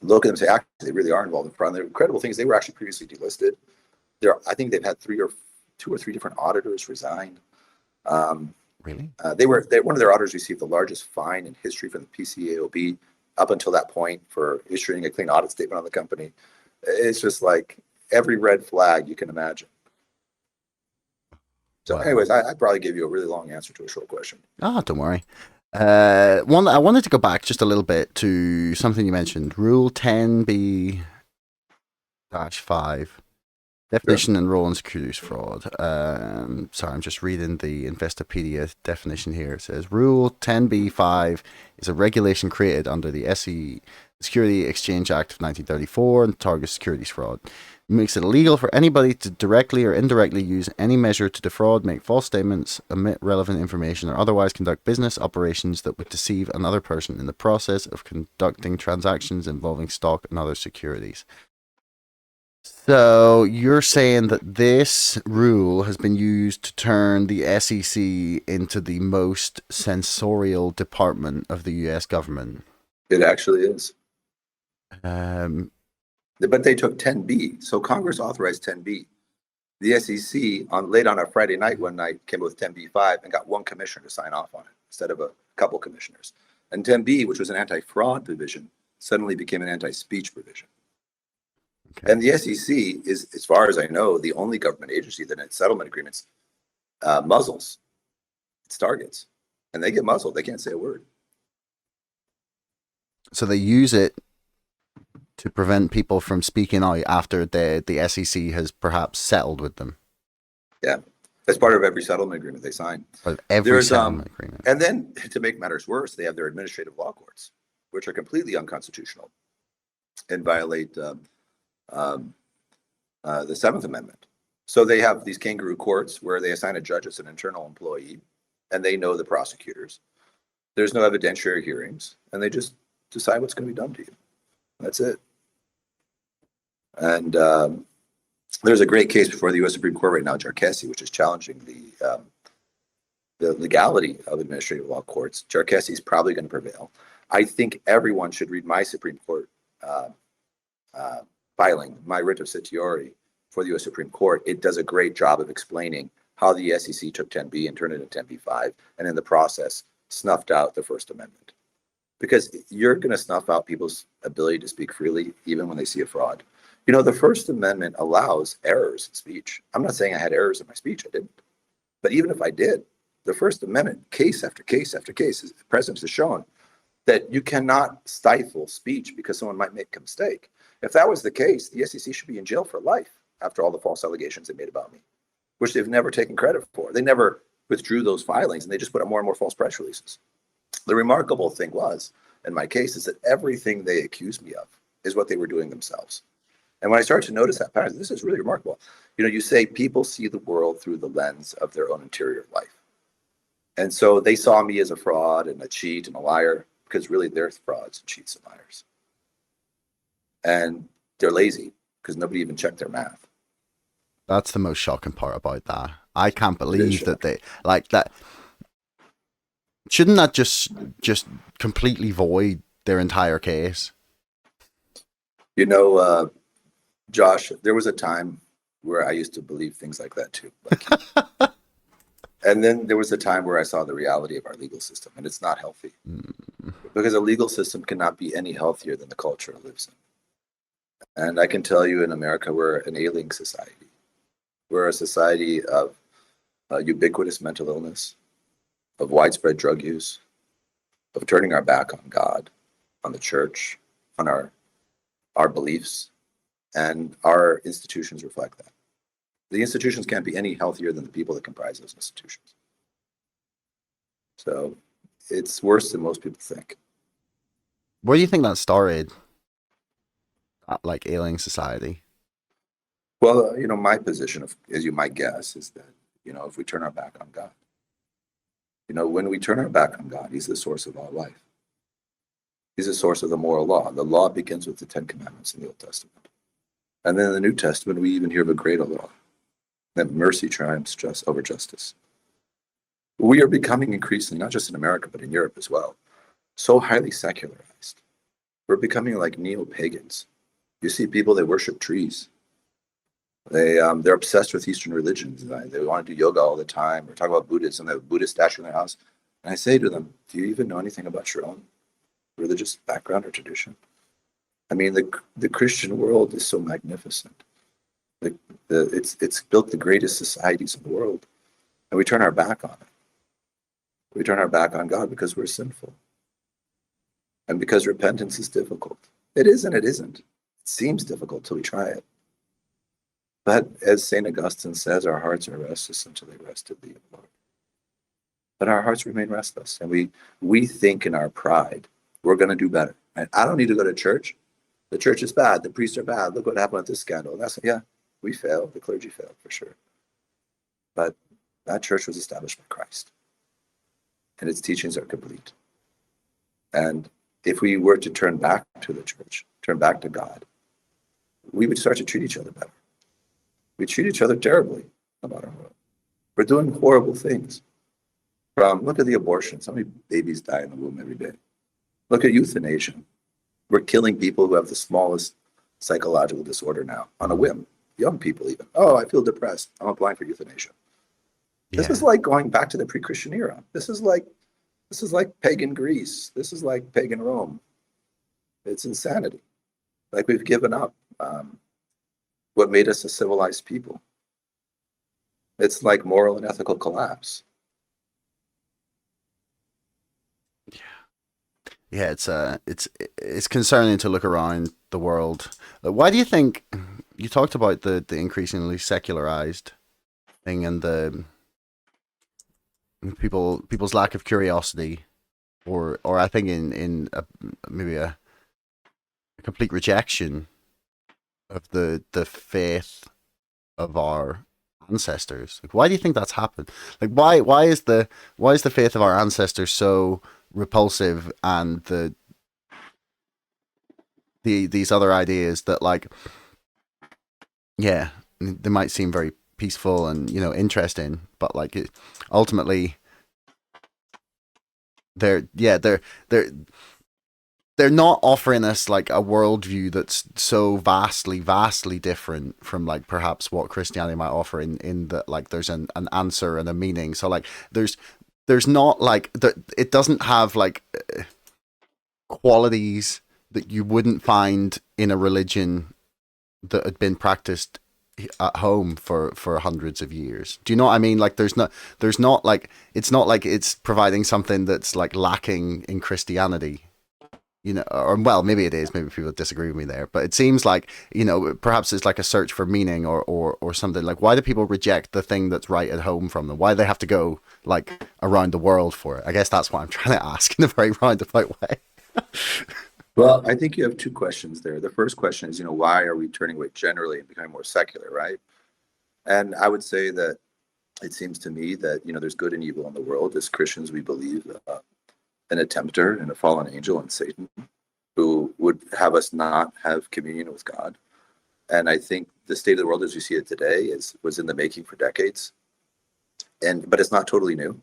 [SPEAKER 1] look at them and say, actually, they really are involved in fraud. And the incredible thing is they were actually previously delisted. I think they've had two or three different auditors resign.
[SPEAKER 2] Really?
[SPEAKER 1] One of their auditors received the largest fine in history from the PCAOB up until that point for issuing a clean audit statement on the company. It's just like every red flag you can imagine. So anyways, I probably gave you a really long answer to a short question.
[SPEAKER 2] Don't worry. I wanted to go back just a little bit to something you mentioned. Rule 10b-5. Definition and role in securities fraud. Sorry, I'm just reading the Investopedia definition here. It says Rule 10b-5 is a regulation created under the Security Exchange Act of 1934 and targets securities fraud. It makes it illegal for anybody to directly or indirectly use any measure to defraud, make false statements, omit relevant information, or otherwise conduct business operations that would deceive another person in the process of conducting transactions involving stock and other securities. So you're saying that this rule has been used to turn the SEC into the most censorial department of the US government?
[SPEAKER 1] It actually is.
[SPEAKER 2] But
[SPEAKER 1] they took 10B. So Congress authorized 10B. The SEC late on a Friday night one night came up with 10B-5 and got one commissioner to sign off on it instead of a couple commissioners. And 10B, which was an anti-fraud provision, suddenly became an anti-speech provision. Okay. And the SEC is, as far as I know, the only government agency that in its settlement agreements muzzles its targets. And they get muzzled. They can't say a word.
[SPEAKER 2] So they use it to prevent people from speaking out after the SEC has perhaps settled with them.
[SPEAKER 1] Yeah, as part of every settlement agreement they sign.
[SPEAKER 2] Of every settlement agreement.
[SPEAKER 1] And then, to make matters worse, they have their administrative law courts, which are completely unconstitutional and violate the Seventh Amendment. So they have these kangaroo courts where they assign a judge as an internal employee, and they know the prosecutors. There's no evidentiary hearings, and they just decide what's going to be done to you. That's it. And there's a great case before the U.S. Supreme Court right now, Cherkessy, which is challenging the legality of administrative law courts. Cherkessy is probably going to prevail. I think everyone should read my Supreme Court filing, my writ of certiorari for the U.S. Supreme Court. It does a great job of explaining how the SEC took 10b and turned it into 10b-5, and in the process snuffed out the First Amendment. Because you're going to snuff out people's ability to speak freely, even when they see a fraud. You know, the First Amendment allows errors in speech. I'm not saying I had errors in my speech. I didn't. But even if I did, the First Amendment, case after case after case, the precedent has shown that you cannot stifle speech because someone might make a mistake. If that was the case, the SEC should be in jail for life after all the false allegations they made about me, which they've never taken credit for. They never withdrew those filings, and they just put out more and more false press releases. The remarkable thing was, in my case, is that everything they accused me of is what they were doing themselves. And when I started to notice that pattern, this is really remarkable. You know, you say people see the world through the lens of their own interior life. And so they saw me as a fraud and a cheat and a liar, because really they're frauds and cheats and liars. And they're lazy because nobody even checked their math.
[SPEAKER 2] That's the most shocking part about that. I can't believe that they like that. Shouldn't that just completely void their entire case?
[SPEAKER 1] You know, Josh, there was a time where I used to believe things like that too. Like, and then there was a time where I saw the reality of our legal system, and it's not healthy. Because a legal system cannot be any healthier than the culture it lives in. And I can tell you, in America, we're an ailing society. We're a society of ubiquitous mental illness, of widespread drug use, of turning our back on God, on the church, on our beliefs, and our institutions reflect that. The institutions can't be any healthier than the people that comprise those institutions. So it's worse than most people think.
[SPEAKER 2] Where do you think that started? Like ailing society?
[SPEAKER 1] Well, you know, my position, as you might guess, is that, you know, if we turn our back on God, you know, when we turn our back on God, He's the source of all life. He's the source of the moral law. The law begins with the Ten Commandments in the Old Testament. And then in the New Testament, we even hear of a greater law, that mercy triumphs over justice. We are becoming increasingly, not just in America, but in Europe as well, so highly secularized. We're becoming like neo-pagans. You see people that worship trees. They're obsessed with Eastern religions. They want to do yoga all the time, or talk about Buddhism. They have a Buddhist statue in their house. And I say to them, do you even know anything about your own religious background or tradition? I mean, the Christian world is so magnificent. It's built the greatest societies in the world. And we turn our back on it. We turn our back on God because we're sinful. And because repentance is difficult. It is and it isn't. It seems difficult till we try it. But as St. Augustine says, our hearts are restless until they rest in thee, Lord. But our hearts remain restless. And we think in our pride, we're going to do better. And I don't need to go to church. The church is bad. The priests are bad. Look what happened with this scandal. And yeah, we failed. The clergy failed for sure. But that church was established by Christ. And its teachings are complete. And if we were to turn back to the church, turn back to God, we would start to treat each other better. We treat each other terribly about our world. We're doing horrible things. Look at the abortions. How many babies die in the womb every day? Look at euthanasia. We're killing people who have the smallest psychological disorder now on a whim. Young people even. Oh, I feel depressed. I'm applying for euthanasia. Yeah. This is like going back to the pre-Christian era. This is like pagan Greece. This is like pagan Rome. It's insanity. Like we've given up what made us a civilized people. It's like moral and ethical collapse.
[SPEAKER 2] Yeah, it's concerning to look around the world. Why do you think you talked about the increasingly secularized thing and the people's lack of curiosity, or I think maybe a complete rejection of the faith of our ancestors? Like, why do you think that's happened? Like, why is the faith of our ancestors so repulsive, and these other ideas that, like, yeah, they might seem very peaceful and, you know, interesting, but like ultimately they're yeah they're not offering us like a worldview that's so vastly different from like perhaps what Christianity might offer, in that like there's an answer and a meaning. So like there's not like it doesn't have like qualities that you wouldn't find in a religion that had been practiced at home for hundreds of years. Do you know what I mean? Like there's not like it's not like it's providing something that's like lacking in Christianity, you know, or well, maybe it is, maybe people disagree with me there, but it seems like, you know, perhaps it's like a search for meaning or something. Like, why do people reject the thing that's right at home from them? Why do they have to go like around the world for it? I guess that's what I'm trying to ask in a very roundabout way.
[SPEAKER 1] Well, I think you have two questions there. The first question is, why are we turning away generally and becoming more secular, right? And I would say that it seems to me that, there's good and evil in the world. As Christians, we believe an attempter and a fallen angel and Satan who would have us not have communion with God. And I think the state of the world as we see it today was in the making for decades. But it's not totally new.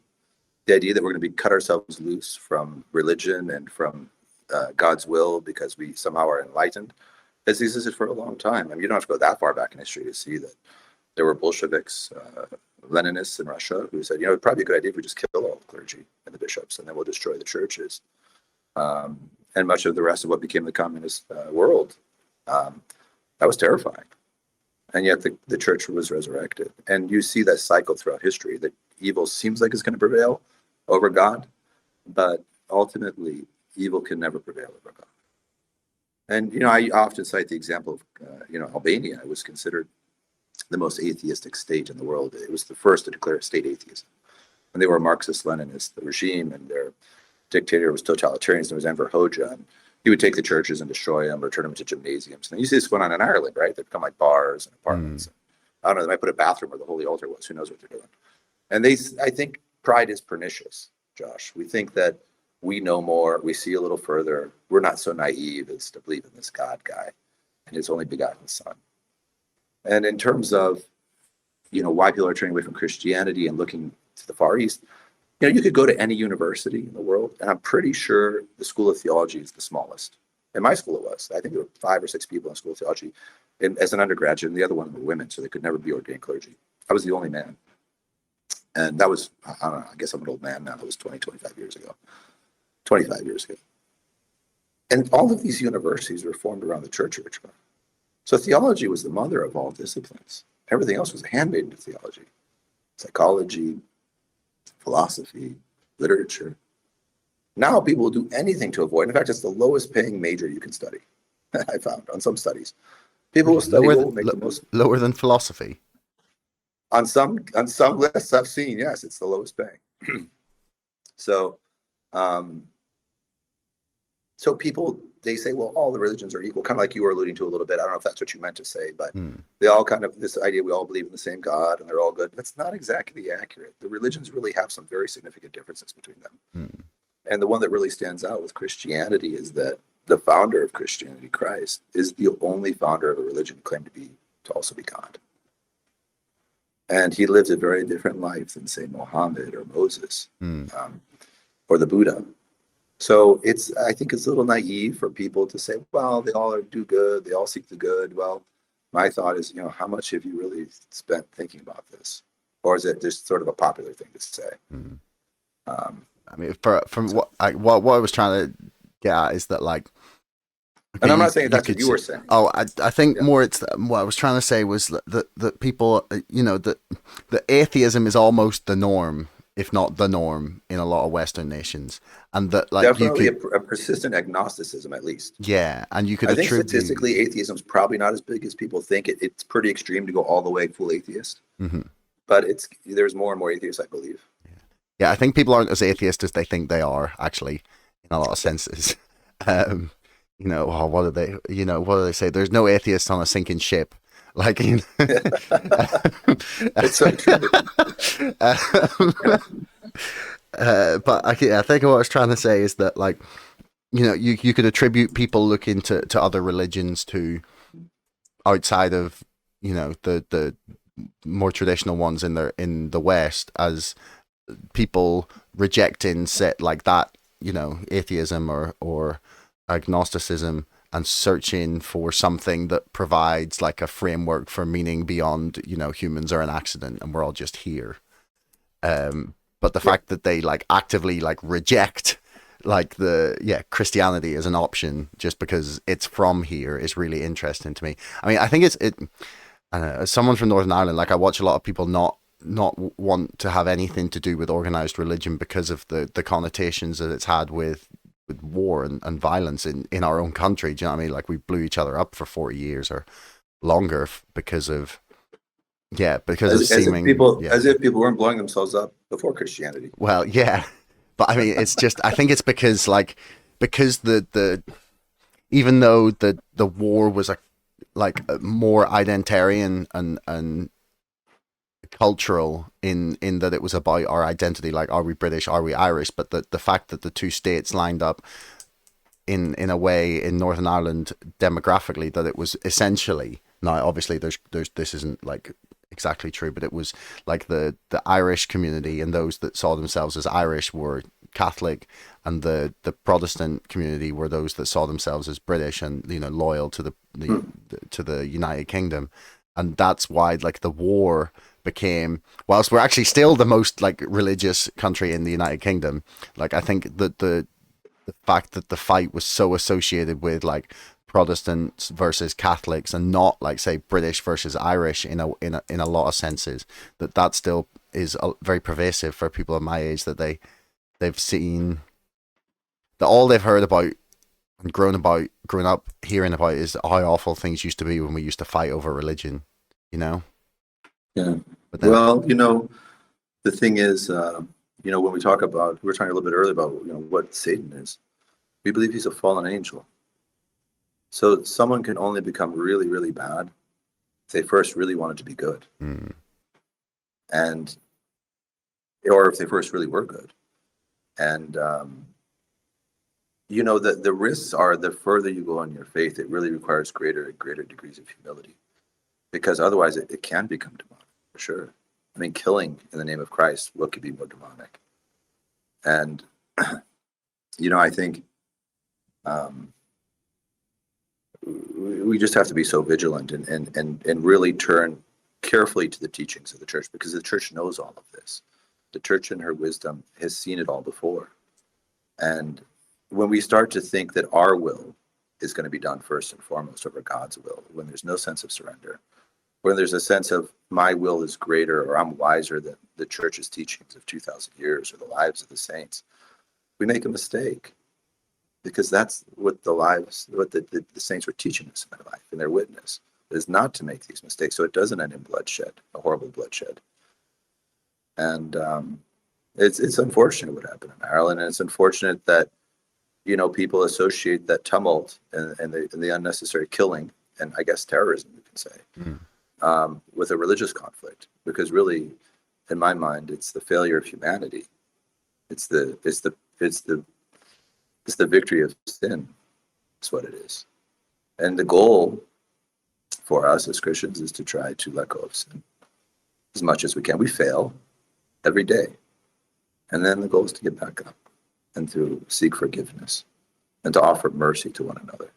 [SPEAKER 1] The idea that we're going to cut ourselves loose from religion and from God's will because we somehow are enlightened has existed for a long time. I mean, you don't have to go that far back in history to see that there were Bolsheviks, Leninists in Russia who said, it'd probably be a good idea if we just kill all the clergy and the bishops, and then we'll destroy the churches. And much of the rest of what became the communist world. That was terrifying. And yet the church was resurrected. And you see that cycle throughout history, that evil seems like it's going to prevail over God, but ultimately evil can never prevail over God. And, I often cite the example of, Albania. It was considered the most atheistic state in the world. It was the first to declare state atheism. And they were Marxist-Leninist, the regime, and their dictator was totalitarian. There was Enver Hoxha, and he would take the churches and destroy them or turn them into gymnasiums. And you see this going on in Ireland, right? They become like bars and apartments. I don't know, they might put a bathroom where the holy altar was. Who knows what they're doing? And I think pride is pernicious, Josh. We think that we know more, we see a little further. We're not so naive as to believe in this God guy and his only begotten son. And in terms of, why people are turning away from Christianity and looking to the Far East, you could go to any university in the world, and I'm pretty sure the School of Theology is the smallest. In my school, it was. I think there were 5 or 6 people in School of Theology as an undergraduate, and the other one were women, so they could never be ordained clergy. I was the only man. And that was, I don't know, I guess I'm an old man now. That was 25 years ago. And all of these universities were formed around the church of Richmond. So theology was the mother of all disciplines. Everything else was a handmaiden to theology. Psychology, philosophy, literature. Now people will do anything to avoid. In fact, it's the lowest paying major you can study. I found on some studies. People will study
[SPEAKER 2] lower than philosophy.
[SPEAKER 1] On some lists I've seen, yes, it's the lowest paying. So people, they say, well, all the religions are equal, kind of like you were alluding to a little bit. I don't know if that's what you meant to say, but they all kind of, this idea we all believe in the same God and they're all good. That's not exactly accurate. The religions really have some very significant differences between them. And the one that really stands out with Christianity is that the founder of Christianity, Christ, is the only founder of a religion claimed to also be God. And he lived a very different life than, say, Muhammad or Moses or the Buddha. So I think it's a little naive for people to say, well, they all do good, they all seek the good. Well, my thought is, how much have you really spent thinking about this? Or is it just sort of a popular thing to say?
[SPEAKER 2] I mean, from what I was trying to get at is that, like, okay,
[SPEAKER 1] and I'm not saying that's what you were saying.
[SPEAKER 2] Oh, I think more it's what I was trying to say was that people, that atheism is almost the norm if not the norm, in a lot of Western nations, and that like
[SPEAKER 1] Definitely
[SPEAKER 2] you could,
[SPEAKER 1] a persistent agnosticism, at least.
[SPEAKER 2] yeah, and you could
[SPEAKER 1] I think
[SPEAKER 2] attribute.
[SPEAKER 1] statistically, atheism is probably not as big as people think. It's pretty extreme to go all the way full atheist, but there's more and more atheists, I believe.
[SPEAKER 2] Yeah, I think people aren't as atheist as they think they are, actually, in a lot of senses. What do they? What do they say? There's no atheist on a sinking ship. Like,
[SPEAKER 1] It's so true.
[SPEAKER 2] But I think what I was trying to say is that, like, you could attribute people looking to other religions to outside of, the more traditional ones in the West as people rejecting set like that, atheism or agnosticism, and searching for something that provides like a framework for meaning beyond, humans are an accident and we're all just here. But the fact that they like actively like reject like Christianity as an option just because it's from here is really interesting to me. I mean, I think as someone from Northern Ireland, like I watch a lot of people not want to have anything to do with organized religion because of the connotations that it's had with war and violence in our own country. Do you know what I mean? Like, we blew each other up for 40 years or longer because of seeming people
[SPEAKER 1] as if people weren't blowing themselves up before Christianity.
[SPEAKER 2] Well, yeah, but I mean, it's just, I think it's because the even though the war was a more identitarian and cultural in that it was about our identity, like, are we British, are we Irish, but the fact that the two states lined up in a way in Northern Ireland demographically, that it was essentially, now obviously there's this isn't like exactly true, but it was like the Irish community and those that saw themselves as Irish were Catholic, and the Protestant community were those that saw themselves as British and loyal to the United Kingdom. And that's why like the war became, whilst we're actually still the most like religious country in the United Kingdom, like I think that the fact that the fight was so associated with like Protestants versus Catholics and not like, say, British versus Irish in a lot of senses, that still is very pervasive for people of my age, that they've seen that all they've heard about and grown up hearing about is how awful things used to be when we used to fight over religion,
[SPEAKER 1] Yeah.
[SPEAKER 2] But then,
[SPEAKER 1] Well, the thing is, when we talk about, we were talking a little bit earlier about, what Satan is. We believe he's a fallen angel. So someone can only become really, really bad if they first really wanted to be good. And, or if they first really were good. And, the risks are, the further you go on your faith, it really requires greater and greater degrees of humility, because otherwise it can become demonic, for sure. I mean, killing in the name of Christ, what could be more demonic? And, I think we just have to be so vigilant and really turn carefully to the teachings of the church, because the church knows all of this. The church in her wisdom has seen it all before. And when we start to think that our will is going to be done first and foremost over God's will, when there's no sense of surrender, when there's a sense of my will is greater or I'm wiser than the church's teachings of 2,000 years or the lives of the saints, we make a mistake, because that's what the saints were teaching us in their life, in their witness, is not to make these mistakes, so it doesn't end in bloodshed, a horrible bloodshed. And it's unfortunate what happened in Ireland, and it's unfortunate that people associate that tumult and the unnecessary killing, and I guess terrorism, you can say, with a religious conflict, because really, in my mind, it's the failure of humanity. It's the victory of sin. That's what it is. And the goal for us as Christians is to try to let go of sin as much as we can. We fail every day. And then the goal is to get back up and to seek forgiveness and to offer mercy to one another.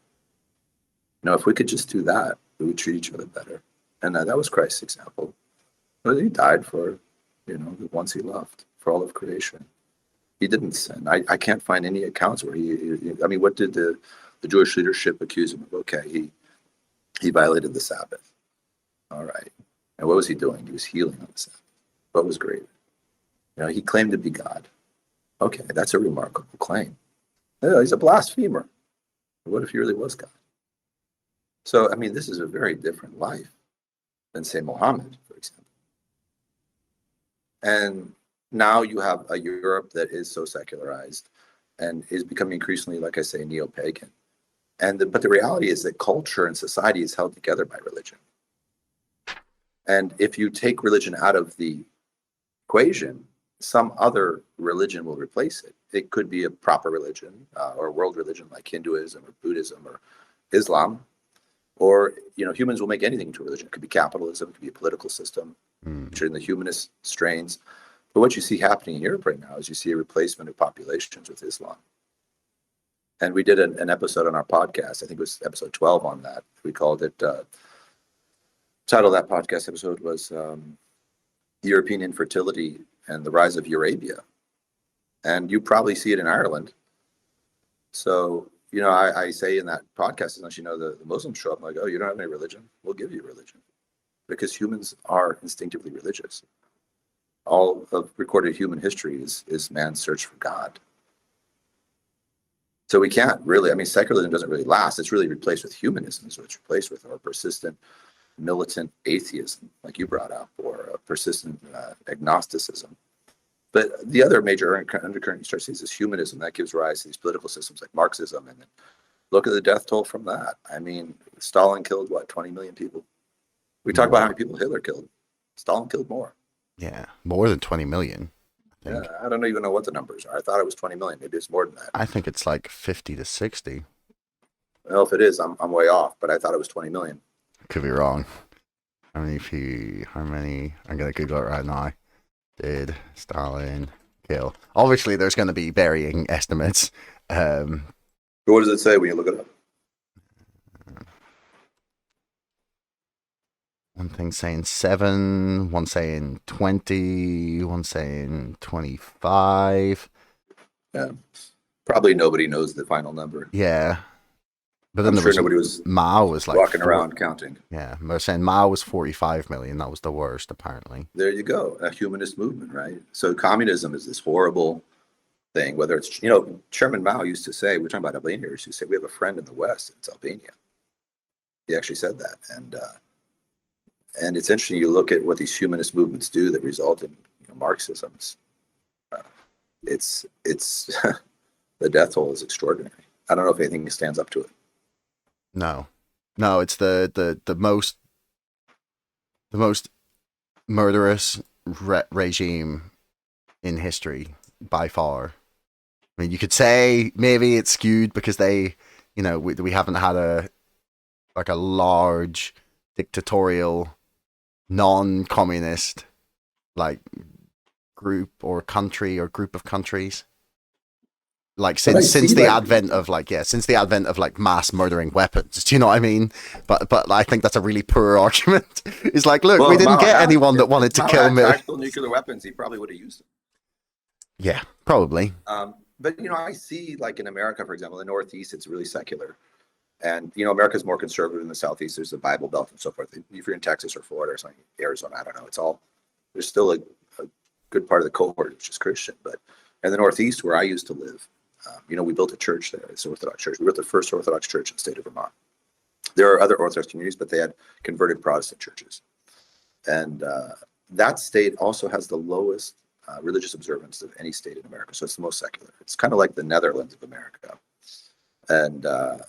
[SPEAKER 1] If we could just do that, we would treat each other better. And that was Christ's example. He died for, the ones he loved, for all of creation. He didn't sin. I can't find any accounts where what did the Jewish leadership accuse him of? Okay, he violated the Sabbath. All right. And what was he doing? He was healing on the Sabbath. What was greater? He claimed to be God. Okay, that's a remarkable claim. He's a blasphemer. What if he really was God? So, I mean, this is a very different life than, say, Muhammad, for example. And now you have a Europe that is so secularized and is becoming increasingly, like I say, neo-pagan. But the reality is that culture and society is held together by religion. And if you take religion out of the equation, some other religion will replace it. It could be a proper religion or a world religion like Hinduism or Buddhism or Islam. Or, humans will make anything into a religion. It could be capitalism, it could be a political system, which are in the humanist strains. But what you see happening in Europe right now is you see a replacement of populations with Islam. And we did an episode on our podcast, I think it was episode 12 on that. We called it, title of that podcast episode was European Infertility and the Rise of Eurabia. And you probably see it in Ireland. So, I say in that podcast, unless the Muslims show up, I'm like, oh, you don't have any religion? We'll give you religion. Because humans are instinctively religious. All of recorded human history is man's search for God. So we can't really, secularism doesn't really last. It's really replaced with humanism, is what it's replaced with, or persistent militant atheism, like you brought up, or persistent agnosticism. But the other major undercurrent you start seeing is humanism. That gives rise to these political systems like Marxism. And then look at the death toll from that. Stalin killed, 20 million people? We talk about how many people Hitler killed. Stalin killed more.
[SPEAKER 2] Yeah, more than 20 million.
[SPEAKER 1] Yeah, I don't even know what the numbers are. I thought it was 20 million. Maybe it's more than that.
[SPEAKER 2] I think it's like 50 to 60.
[SPEAKER 1] Well, if it is, I'm way off, but I thought it was 20 million.
[SPEAKER 2] Could be wrong. How many, I'm going to Google it right now. Did Stalin kill? Obviously, there's going to be varying estimates.
[SPEAKER 1] But what does it say when you look it up?
[SPEAKER 2] One thing saying 7, one saying 20, one saying 25.
[SPEAKER 1] Yeah, probably nobody knows the final number.
[SPEAKER 2] Yeah, but then
[SPEAKER 1] nobody was.
[SPEAKER 2] Mao was like
[SPEAKER 1] walking around counting.
[SPEAKER 2] Yeah, they're saying Mao was 45 million. That was the worst, apparently.
[SPEAKER 1] There you go, a humanist movement, right? So communism is this horrible thing. Whether it's Chairman Mao used to say, we're talking about Albania. He used to say, we have a friend in the West. It's Albania. He actually said that, and it's interesting. You look at what these humanist movements do that result in Marxism. It's the death toll is extraordinary. I don't know if anything stands up to it.
[SPEAKER 2] No, it's the most murderous regime in history by far. You could say maybe it's skewed because they, we haven't had a large dictatorial, non-communist group or country or group of countries. Since the advent of mass murdering weapons, do you know what I mean? But I think that's a really poor argument. It's look, we didn't get anyone that wanted to kill me.
[SPEAKER 1] Tactical nuclear weapons, he probably would have used them.
[SPEAKER 2] Yeah, probably.
[SPEAKER 1] But I see in America, for example, in the Northeast, it's really secular, and America's more conservative in the Southeast. There's the Bible Belt and so forth. If you're in Texas or Florida or something, Arizona, I don't know. There's still a good part of the cohort which is Christian, but in the Northeast, where I used to live. We built a church there. It's an Orthodox church. We built the first Orthodox church in the state of Vermont. There are other Orthodox communities, but they had converted Protestant churches. And that state also has the lowest religious observance of any state in America. So it's the most secular. It's kind of like the Netherlands of America. And, I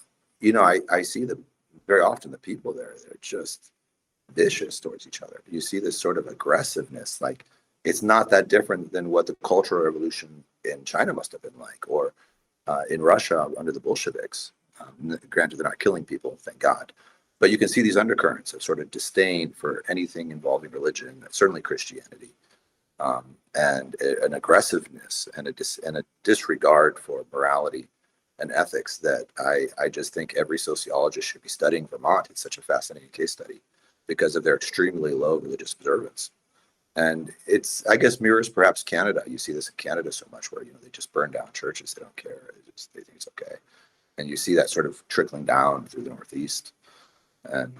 [SPEAKER 1] see that very often the people there, they're just vicious towards each other. You see this sort of aggressiveness. It's not that different than what the Cultural Revolution in China must have been like, or in Russia under the Bolsheviks. Granted, they're not killing people, thank God. But you can see these undercurrents of sort of disdain for anything involving religion, certainly Christianity, and an aggressiveness and a disregard for morality and ethics that I just think every sociologist should be studying Vermont. It's such a fascinating case study because of their extremely low religious observance. And it's, I guess, mirrors perhaps Canada. You see this in Canada so much where, they just burn down churches. They don't care. They think it's okay. And you see that sort of trickling down through the Northeast. And,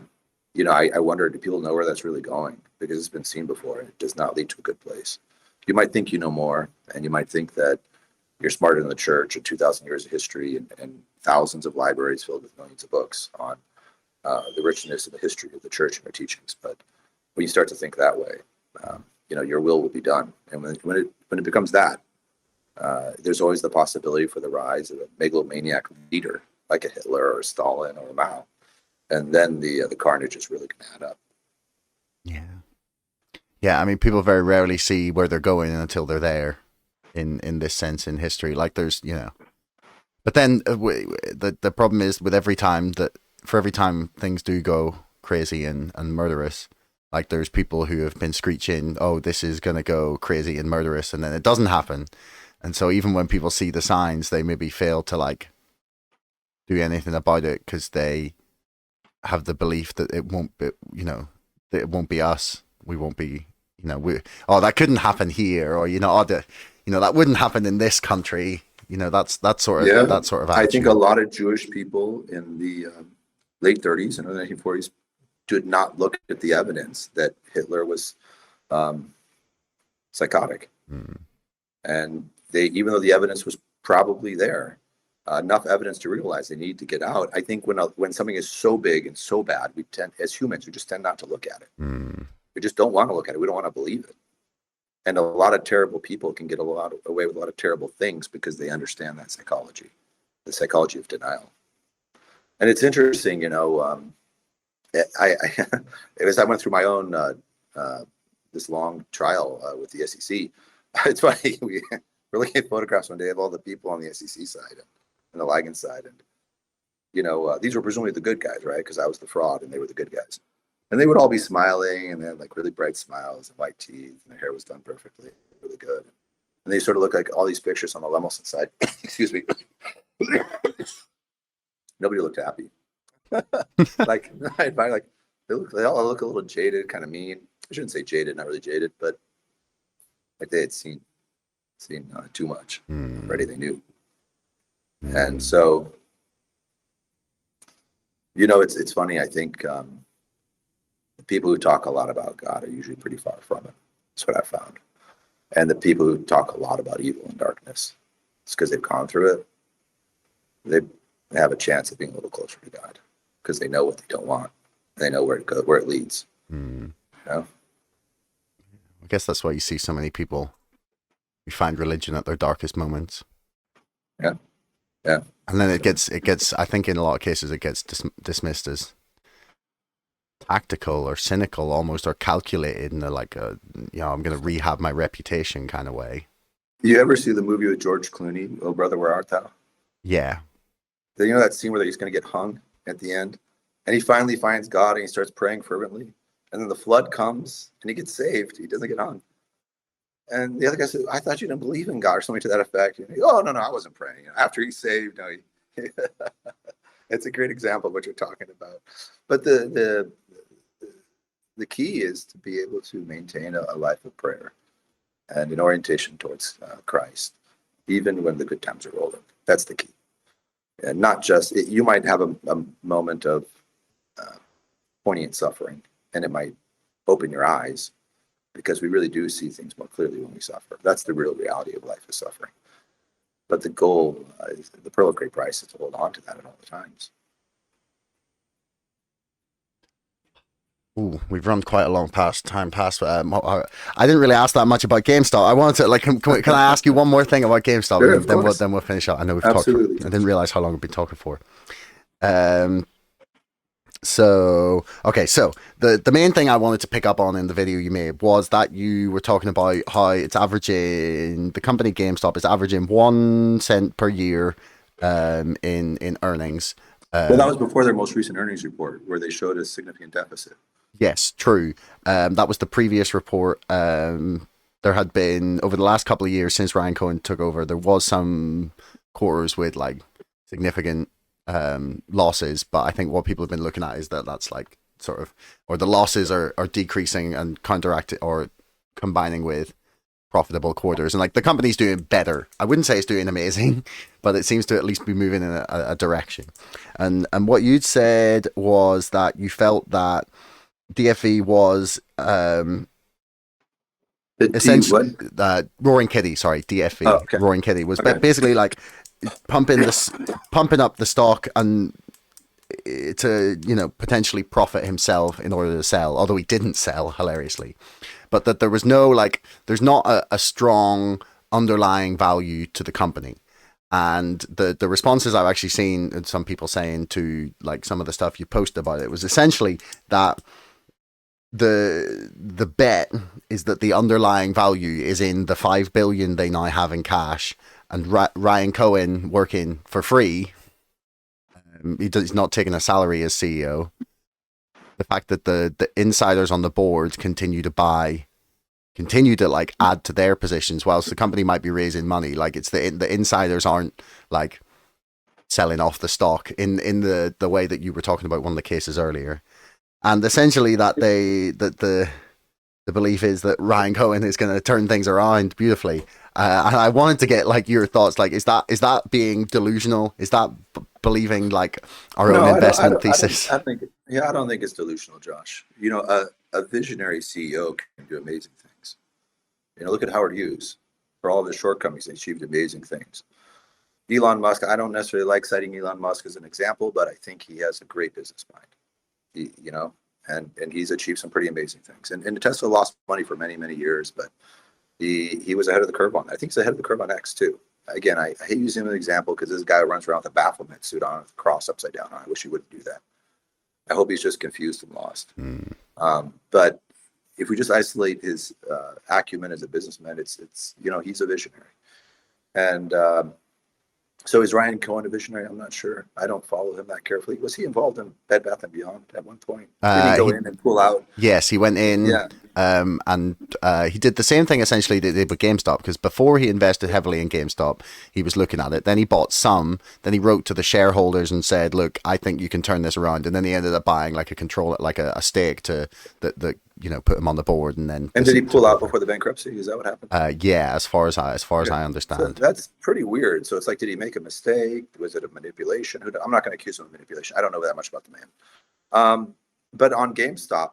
[SPEAKER 1] I wonder, do people know where that's really going? Because it's been seen before and it does not lead to a good place. you might think you know more, and you might think that you're smarter than the church and 2,000 years of history and thousands of libraries filled with millions of books on the richness of the history of the church and their teachings. But when you start to think that way, your will be done. And when it becomes that, there's always the possibility for the rise of a megalomaniac leader like a Hitler or a Stalin or a Mao, and then the carnage is really going to add up.
[SPEAKER 2] Yeah. I mean, people very rarely see where they're going until they're there. In this sense, in history, like there's but then the problem is with every time things do go crazy and murderous, like there's people who have been screeching, oh, this is gonna go crazy and murderous, and then it doesn't happen. And so even when people see the signs, they maybe fail to like do anything about it because they have the belief that it won't be, that it won't be us. We won't be, that couldn't happen here, or that wouldn't happen in this country. That sort of attitude.
[SPEAKER 1] I think a lot of Jewish people in the late 30s and early 1940s did not look at the evidence that Hitler was psychotic. And even though the evidence was probably there, enough evidence to realize they need to get out. I think when something is so big and so bad, we tend, as humans, we just tend not to look at it. We just don't want to look at it. We don't want to believe it. And a lot of terrible people can get away with a lot of terrible things because they understand that psychology, the psychology of denial. And it's interesting, as I went through my own this long trial with the SEC, it's funny, we're looking at photographs one day of all the people on the SEC side and the Ligon side. And, these were presumably the good guys, right? Because I was the fraud and they were the good guys. And they would all be smiling, and they had like really bright smiles and white teeth, and their hair was done perfectly, really good. And they sort of look like all these pictures on the Lemelson side. Excuse me. Nobody looked happy. They all look a little jaded, kind of mean. I shouldn't say jaded, not really jaded, but like they had seen too much already. They knew, and so it's funny. I think. The people who talk a lot about God are usually pretty far from it. That's what I found. And the people who talk a lot about evil and darkness, it's because they've gone through it. They have a chance of being a little closer to God because they know what they don't want. They know where it leads. I
[SPEAKER 2] guess that's why you see so many people who find religion at their darkest moments.
[SPEAKER 1] Yeah.
[SPEAKER 2] And then it gets. I think in a lot of cases it gets dismissed as tactical or cynical almost, or calculated in like I'm going to rehab my reputation kind of way.
[SPEAKER 1] You ever see the movie with George Clooney, Oh Brother, Where Art Thou?
[SPEAKER 2] Yeah.
[SPEAKER 1] That scene where he's going to get hung at the end, and he finally finds God and he starts praying fervently, and then the flood comes and he gets saved. He doesn't get hung. And the other guy said, I thought you didn't believe in God, or something to that effect. And he, oh, no, I wasn't praying. After he's saved, it's a great example of what you're talking about. But the key is to be able to maintain a life of prayer and an orientation towards Christ, even when the good times are rolling. That's the key. And not just, you might have a moment of poignant suffering, and it might open your eyes, because we really do see things more clearly when we suffer. That's the real reality of life, is suffering. But the goal, the pearl of great price, is to hold on to that at all the times.
[SPEAKER 2] Ooh, we've run quite a long time past. I didn't really ask that much about GameStop. I wanted to can I ask you one more thing about GameStop?
[SPEAKER 1] Sure,
[SPEAKER 2] then we'll finish up. I know we've
[SPEAKER 1] Absolutely.
[SPEAKER 2] talked. I didn't realize how long we've been talking for. So the main thing I wanted to pick up on in the video you made was that you were talking about how it's averaging, the company GameStop is averaging 1 cent per year in earnings.
[SPEAKER 1] Well, that was before their most recent earnings report, where they showed a significant deficit.
[SPEAKER 2] Yes, true. That was the previous report. There had been, over the last couple of years since Ryan Cohen took over, there was some quarters with like significant losses, but I think what people have been looking at is that's like sort of, or the losses are decreasing and counteracting or combining with profitable quarters, and like the company's doing better. I wouldn't say it's doing amazing, but it seems to at least be moving in a direction. And what you'd said was that you felt that DFE was essentially,
[SPEAKER 1] what?
[SPEAKER 2] Roaring Kitty, sorry, DFV,
[SPEAKER 1] Oh, okay.
[SPEAKER 2] Roaring Kitty was
[SPEAKER 1] Okay.
[SPEAKER 2] basically like pumping up the stock and to potentially profit himself in order to sell, although he didn't sell hilariously, but that there was no there's not a strong underlying value to the company. And the responses I've actually seen some people saying to like some of the stuff you posted about it was essentially that the bet is that the underlying value is in the 5 billion they now have in cash, and Ryan Cohen working for free. He's not taking a salary as CEO. The fact that the insiders on the board continue to like add to their positions, whilst the company might be raising money. Like it's the insiders aren't like selling off the stock in the way that you were talking about one of the cases earlier. And essentially that the belief is that Ryan Cohen is going to turn things around beautifully. And I wanted to get like your thoughts. Like, is that being delusional? Is that believing like our own investment thesis?
[SPEAKER 1] I don't think it's delusional, Josh. A visionary CEO can do amazing things. Look at Howard Hughes. For all of his shortcomings, he achieved amazing things. Elon Musk, I don't necessarily like citing Elon Musk as an example, but I think he has a great business mind. And he's achieved some pretty amazing things. And Tesla lost money for many, many years, but he was ahead of the curve on that. I think he's ahead of the curve on X too. Again, I hate using him as an example because this guy runs around with a Baphomet suit on with a cross upside down. I wish he wouldn't do that. I hope he's just confused and lost. But if we just isolate his acumen as a businessman, it's he's a visionary. And so is Ryan Cohen a visionary? I'm not sure. I don't follow him that carefully. Was he involved in Bed Bath & Beyond at one point? Did he go in and pull out?
[SPEAKER 2] Yes, he went in.
[SPEAKER 1] Yeah.
[SPEAKER 2] And he did the same thing essentially they did with GameStop, because before he invested heavily in GameStop, he was looking at it. Then he bought some. Then he wrote to the shareholders and said, "Look, I think you can turn this around." And then he ended up buying like a stake to that put him on the board. And then
[SPEAKER 1] did he pull out before the bankruptcy? Is that what happened?
[SPEAKER 2] Yeah, as far as I understand.
[SPEAKER 1] So that's pretty weird. So it's like, did he make a mistake? Was it a manipulation? I'm not going to accuse him of manipulation. I don't know that much about the man. But on GameStop,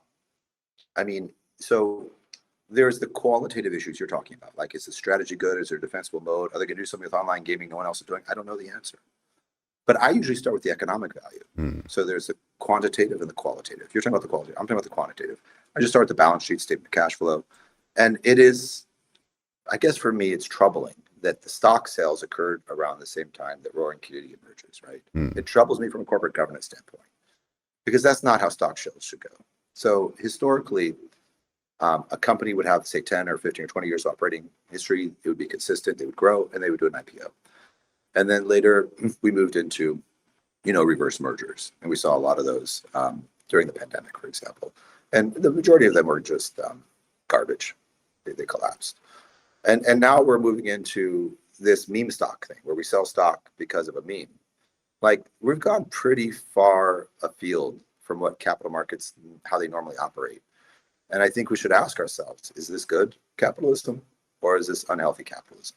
[SPEAKER 1] I mean, so there's the qualitative issues you're talking about. Like, is the strategy good? Is there a defensible mode? Are they going to do something with online gaming no one else is doing? I don't know the answer. But I usually start with the economic value. So there's the quantitative and the qualitative. You're talking about the qualitative. I'm talking about the quantitative. I just start with the balance sheet, statement of cash flow. And it is, I guess for me, it's troubling that the stock sales occurred around the same time that Roaring Kitty emerges, right? It troubles me from a corporate governance standpoint, because that's not how stock sales should go. So historically, a company would have, say, 10 or 15 or 20 years of operating history. It would be consistent. They would grow, and they would do an IPO. And then later, we moved into, reverse mergers. And we saw a lot of those during the pandemic, for example. And the majority of them were just garbage. They collapsed. And now we're moving into this meme stock thing where we sell stock because of a meme. Like, we've gone pretty far afield from what capital markets, how they normally operate. And I think we should ask ourselves, is this good capitalism or is this unhealthy capitalism?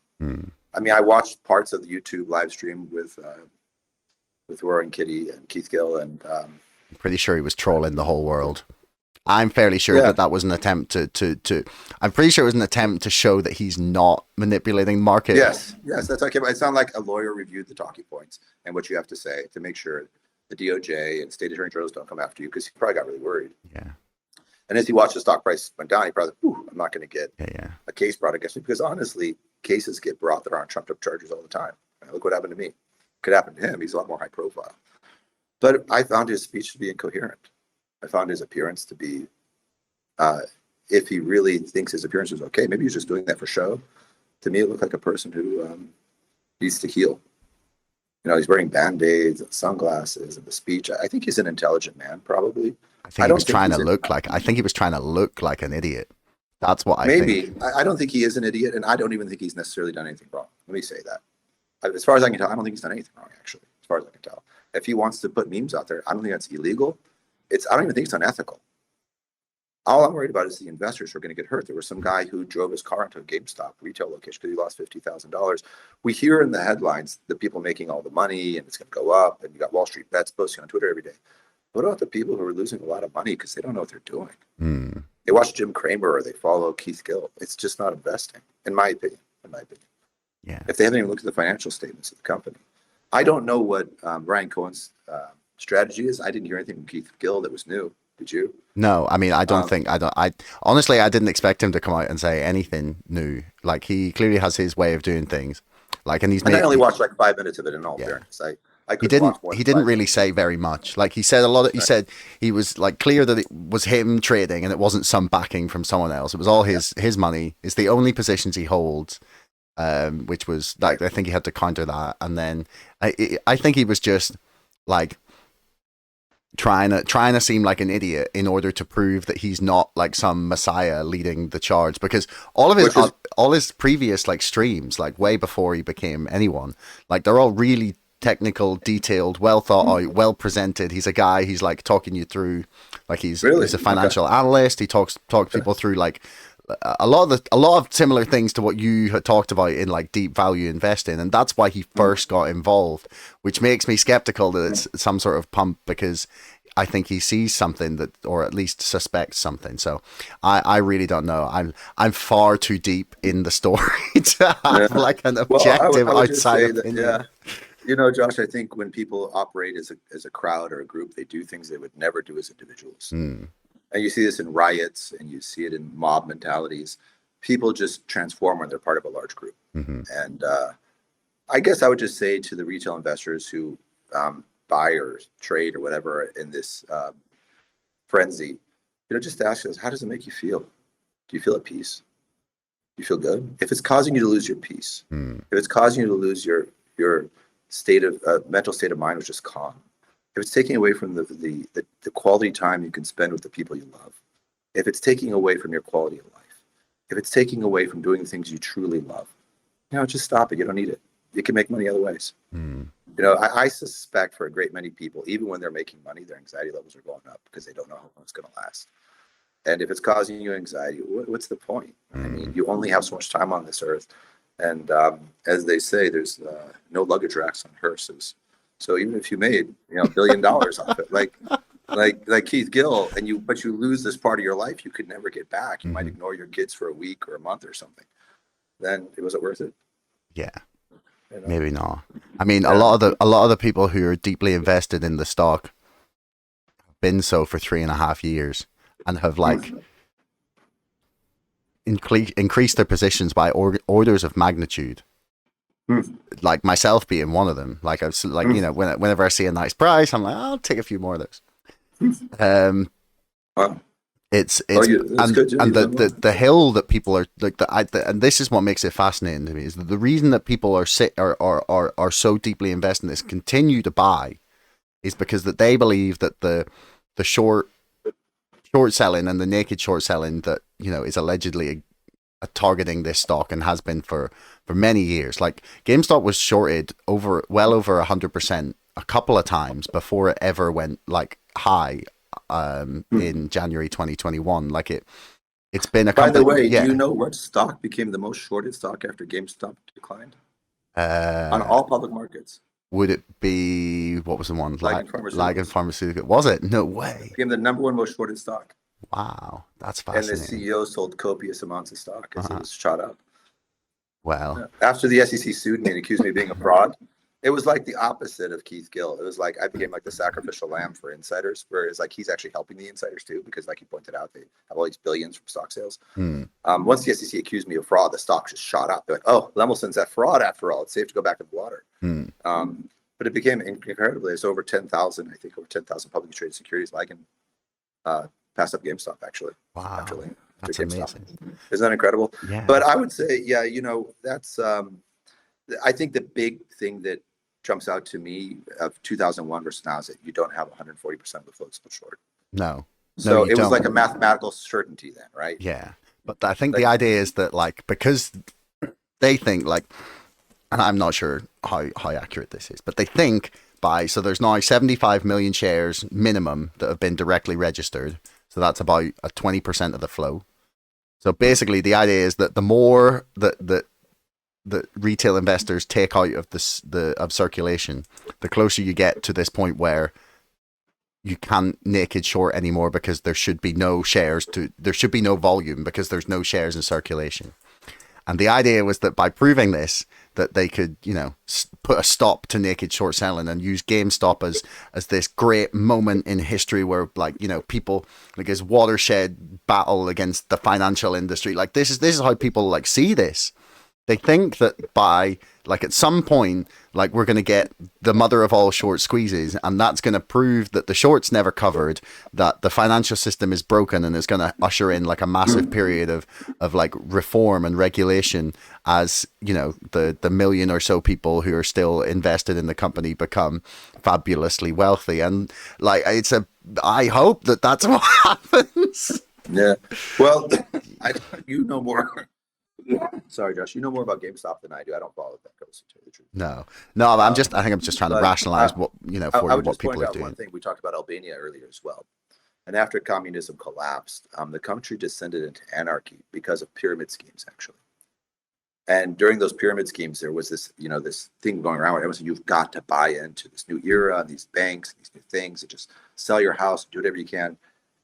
[SPEAKER 1] I mean, I watched parts of the YouTube live stream with Roaring Kitty and Keith Gill, and
[SPEAKER 2] I'm pretty sure he was trolling the whole world. I'm fairly sure that was an attempt to I'm pretty sure it was an attempt to show that he's not manipulating the market.
[SPEAKER 1] Yes, that's okay. It sounded like a lawyer reviewed the talking points and what you have to say to make sure the DOJ and state attorney generals don't come after you, because he probably got really worried.
[SPEAKER 2] Yeah. And
[SPEAKER 1] as he watched the stock price went down, he probably, I'm not going to get
[SPEAKER 2] a
[SPEAKER 1] case brought against me, because honestly, cases get brought that aren't trumped up charges all the time. Look what happened to me. Could happen to him. He's a lot more high profile. But I found his speech to be incoherent. I found his appearance to be, if he really thinks his appearance is okay, maybe he's just doing that for show. To me, it looked like a person who needs to heal. He's wearing Band-Aids and sunglasses, and the speech. I think he's an intelligent man, probably.
[SPEAKER 2] I think he was trying to look like an idiot. That's what I think.
[SPEAKER 1] Maybe. I don't think he is an idiot, and I don't even think he's necessarily done anything wrong. Let me say that. As far as I can tell, I don't think he's done anything wrong, actually, as far as I can tell. If he wants to put memes out there, I don't think that's illegal. I don't even think it's unethical. All I'm worried about is the investors who are going to get hurt. There was some guy who drove his car into a GameStop retail location because he lost $50,000. We hear in the headlines the people making all the money and it's going to go up, and you got Wall Street Bets posting on Twitter every day. What about the people who are losing a lot of money because they don't know what they're doing? They watch Jim Cramer or they follow Keith Gill. It's just not investing, in my opinion.
[SPEAKER 2] Yeah.
[SPEAKER 1] If they haven't even looked at the financial statements of the company. I don't know what Ryan Cohen's strategy is. I didn't hear anything from Keith Gill that was new. Did you?
[SPEAKER 2] No, I mean, I honestly, I didn't expect him to come out and say anything new. Like, he clearly has his way of doing things. Like, and
[SPEAKER 1] I only watched like 5 minutes of it in all fairness.
[SPEAKER 2] He didn't really say very much. Like, he said a lot. He said he was like clear that it was him trading and it wasn't some backing from someone else. It was all his money. It's the only positions he holds. Which was like, I think he had to counter that, and then I think he was just like trying to seem like an idiot in order to prove that he's not like some messiah leading the charge, because all his previous like streams, like way before he became anyone, like they're all really technical, detailed, well thought out, well presented. He's a guy, he's like talking you through, like he's a financial analyst. He talks people through like a lot of similar things to what you had talked about in like deep value investing, and that's why he first got involved, which makes me skeptical that it's some sort of pump, because I think he sees something that, or at least suspects something. So I really don't know. I'm far too deep in the story to have like an objective outside opinion.
[SPEAKER 1] You know, Josh, I think when people operate as a crowd or a group, they do things they would never do as individuals. And you see this in riots, and you see it in mob mentalities. People just transform when they're part of a large group. And I guess I would just say to the retail investors who buy or trade or whatever in this frenzy, just ask us, how does it make you feel? Do you feel at peace? Do you feel good? If it's causing you to lose your peace, if it's causing you to lose your state of mental state of mind, which is calm, if it's taking away from the quality time you can spend with the people you love, if it's taking away from your quality of life, if it's taking away from doing the things you truly love, just stop it. You don't need it. You can make money other ways. I suspect for a great many people, even when they're making money, their anxiety levels are going up because they don't know how long it's going to last. And if it's causing you anxiety, what's the point? I mean, you only have so much time on this earth. And as they say, there's no luggage racks on hearses. So even if you made $1 billion off it, like Keith Gill, but you lose this part of your life you could never get back. You might ignore your kids for a week or a month or something. Then was it worth it?
[SPEAKER 2] Yeah, maybe not. I mean, a lot of the people who are deeply invested in the stock have been so for 3.5 years and have like increased their positions by orders of magnitude. Like myself being one of them. Like I've like whenever I see a nice price, I'm like, I'll take a few more of those.
[SPEAKER 1] Wow.
[SPEAKER 2] It's the hill that people are like and this is what makes it fascinating to me, is that the reason that people are so deeply invested in this, continue to buy, is because that they believe that the short selling and the naked short selling that is allegedly targeting this stock and has been for many years. Like GameStop was shorted well over 100% a couple of times before it ever went like high in January 2021. Like it's been a couple.
[SPEAKER 1] By the way, do you know what stock became the most shorted stock after GameStop declined on all public markets?
[SPEAKER 2] Would it be, what was the one? Ligand Pharmaceutical. Was it? No way.
[SPEAKER 1] Became the number one most shorted stock.
[SPEAKER 2] Wow, that's fascinating.
[SPEAKER 1] And the CEO sold copious amounts of stock as it was shot up.
[SPEAKER 2] Well,
[SPEAKER 1] after the SEC sued me and accused me of being a fraud, it was like the opposite of Keith Gill. It was like I became like the sacrificial lamb for insiders, whereas like he's actually helping the insiders too, because like he pointed out, they have all these billions from stock sales. Once the SEC accused me of fraud, the stock just shot up. They're like, oh, Lemelson's at fraud after all. It's safe to go back in the water. But it became incredibly, it's over 10,000, I think over 10,000 publicly traded securities. Ligand passed up GameStop actually.
[SPEAKER 2] Wow.
[SPEAKER 1] Actually.
[SPEAKER 2] That's amazing.
[SPEAKER 1] Isn't that incredible?
[SPEAKER 2] Yeah.
[SPEAKER 1] But I would say, that's, I think the big thing that jumps out to me of 2001 versus now is that you don't have 140% of the float still short.
[SPEAKER 2] No.
[SPEAKER 1] So it was like a mathematical certainty then, right?
[SPEAKER 2] Yeah. But I think the idea is that like, because they think like, and I'm not sure how accurate this is, but they think so there's now 75 million shares minimum that have been directly registered. So that's about 20% of the flow. So basically the idea is that the more that retail investors take out of of circulation, the closer you get to this point where you can't naked short anymore because there should be no there should be no volume because there's no shares in circulation. And the idea was that by proving this, that they could, put a stop to naked short selling and use GameStop as this great moment in history where, people, this watershed battle against the financial industry. Like, this is how people, see this. They think that by, at some point, we're going to get the mother of all short squeezes, and that's going to prove that the shorts never covered, that the financial system is broken, and is going to usher in, a massive period of reform and regulation as, the million or so people who are still invested in the company become fabulously wealthy. And, I hope that that's what happens.
[SPEAKER 1] Yeah. Well, you know more. Sorry, Josh. You know more about GameStop than I do. I don't follow that closely, to tell you the truth.
[SPEAKER 2] No. I think I'm just trying to rationalize what what people are doing.
[SPEAKER 1] One thing we talked about Albania earlier as well. And after communism collapsed, the country descended into anarchy because of pyramid schemes, actually. And during those pyramid schemes, there was this, this thing going around where everyone said, you've got to buy into this new era, these banks, these new things, and just sell your house, do whatever you can.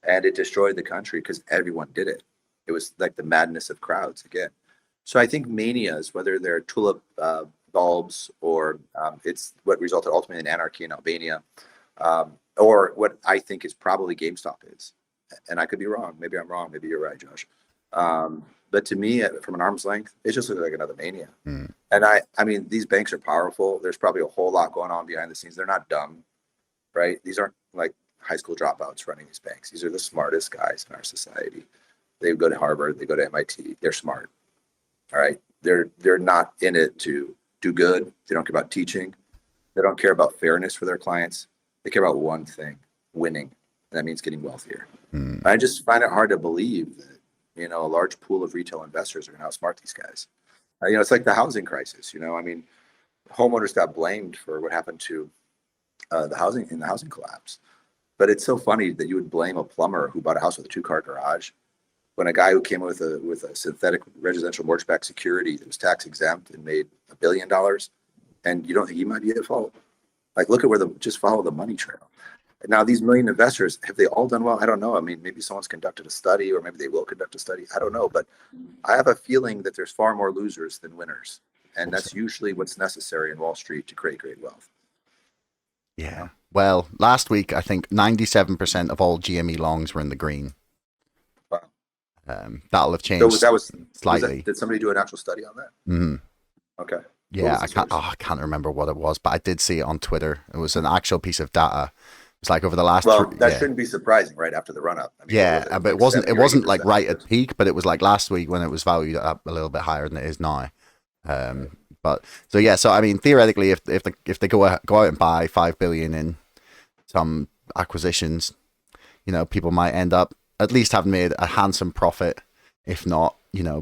[SPEAKER 1] And it destroyed the country because everyone did it. It was like the madness of crowds again. So I think manias, whether they're tulip bulbs or it's what resulted ultimately in anarchy in Albania, or what I think is probably GameStop is. And I could be wrong. Maybe I'm wrong. Maybe you're right, Josh. But to me, from an arm's length, it just looks like another mania. Mm. And I mean, these banks are powerful. There's probably a whole lot going on behind the scenes. They're not dumb, right? These aren't like high school dropouts running these banks. These are the smartest guys in our society. They go to Harvard. They go to MIT. They're smart. All right. They're not in it to do good. They don't care about teaching. They don't care about fairness for their clients. They care about one thing, winning. And that means getting wealthier. Mm. I just find it hard to believe that, a large pool of retail investors are going to outsmart these guys. It's like the housing crisis. I mean, homeowners got blamed for what happened to the housing collapse. But it's so funny that you would blame a plumber who bought a house with a 2-car garage when a guy who came with a synthetic residential mortgage-backed security that was tax exempt and made $1 billion, and you don't think he might be at fault? Like, look at just follow the money trail. Now, these million investors, have they all done well? I don't know. I mean, maybe someone's conducted a study, or maybe they will conduct a study. I don't know. But I have a feeling that there's far more losers than winners. And that's usually what's necessary in Wall Street to create great wealth.
[SPEAKER 2] Yeah. Well, last week, I think 97% of all GME longs were in the green.
[SPEAKER 1] Wow.
[SPEAKER 2] That'll have changed slightly.
[SPEAKER 1] Did somebody do an actual study on that?
[SPEAKER 2] Mm-hmm.
[SPEAKER 1] Okay.
[SPEAKER 2] Yeah, I can't remember what it was, but I did see it on Twitter. It was an actual piece of data. It's like over the last.
[SPEAKER 1] Well, that shouldn't be surprising, right after the run up. I mean,
[SPEAKER 2] but it wasn't. It wasn't like right at peak, but it was like last week when it was valued up a little bit higher than it is now. But so I mean, theoretically, if they go out and buy $5 billion in some acquisitions, people might end up at least having made a handsome profit, if not,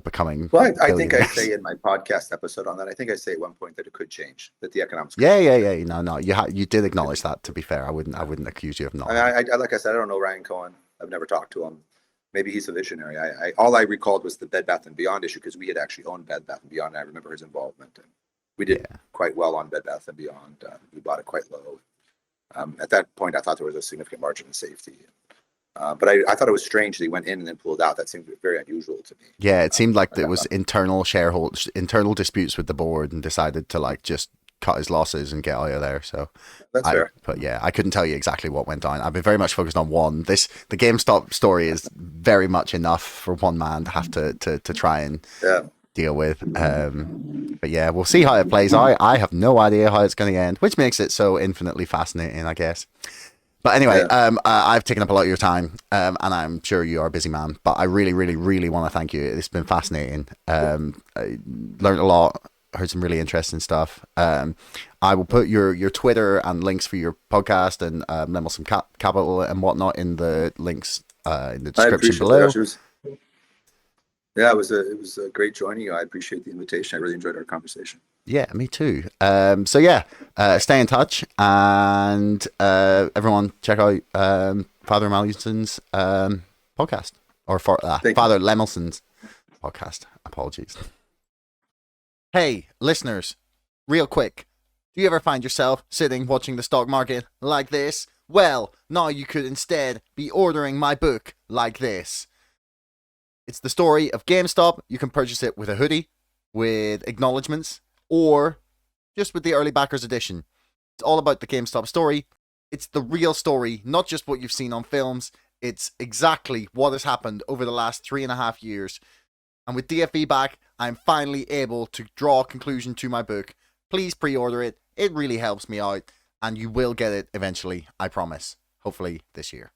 [SPEAKER 2] becoming.
[SPEAKER 1] Well, I think I say in my podcast episode on that, I think I say at one point that it could change, that the economics.
[SPEAKER 2] Yeah. No, you did acknowledge that. To be fair, I wouldn't accuse you of not.
[SPEAKER 1] I like I said, I don't know Ryan Cohen. I've never talked to him. Maybe he's a visionary. All I recalled was the Bed Bath & Beyond issue, because we had actually owned Bed Bath & Beyond, and I remember his involvement. And we did quite well on Bed Bath & Beyond. We bought it quite low. At that point, I thought there was a significant margin of safety. But I thought it was strange that he went in and then pulled out. That seemed very unusual to me.
[SPEAKER 2] Yeah, it seemed like there was internal disputes with the board, and decided to just cut his losses and get out of there. So
[SPEAKER 1] that's fair.
[SPEAKER 2] But yeah, I couldn't tell you exactly what went down. I've been very much focused on one. The GameStop story is very much enough for one man to have to try and deal with. But yeah, we'll see how it plays out. I have no idea how it's going to end, which makes it so infinitely fascinating, I guess. But anyway, I've taken up a lot of your time, and I'm sure you are a busy man, but I really, really, really want to thank you. It's been fascinating. I learned a lot, heard some really interesting stuff. I will put your Twitter and links for your podcast and Lemelson Capital and whatnot in the links in the description below.
[SPEAKER 1] Yeah, it was a great joining you. I appreciate the invitation. I really enjoyed our conversation.
[SPEAKER 2] Yeah, me too. Stay in touch, and everyone check out Father Melson's podcast, or Father Lemelson's podcast. Apologies. Hey, listeners, real quick. Do you ever find yourself sitting watching the stock market like this? Well, now you could instead be ordering my book like this. It's the story of GameStop. You can purchase it with a hoodie, with acknowledgements, or just with the early backers edition. It's all about the GameStop story. It's the real story, not just what you've seen on films. It's exactly what has happened over the last 3.5 years. And with DFE back, I'm finally able to draw a conclusion to my book. Please pre-order it. It really helps me out. And you will get it eventually, I promise. Hopefully this year.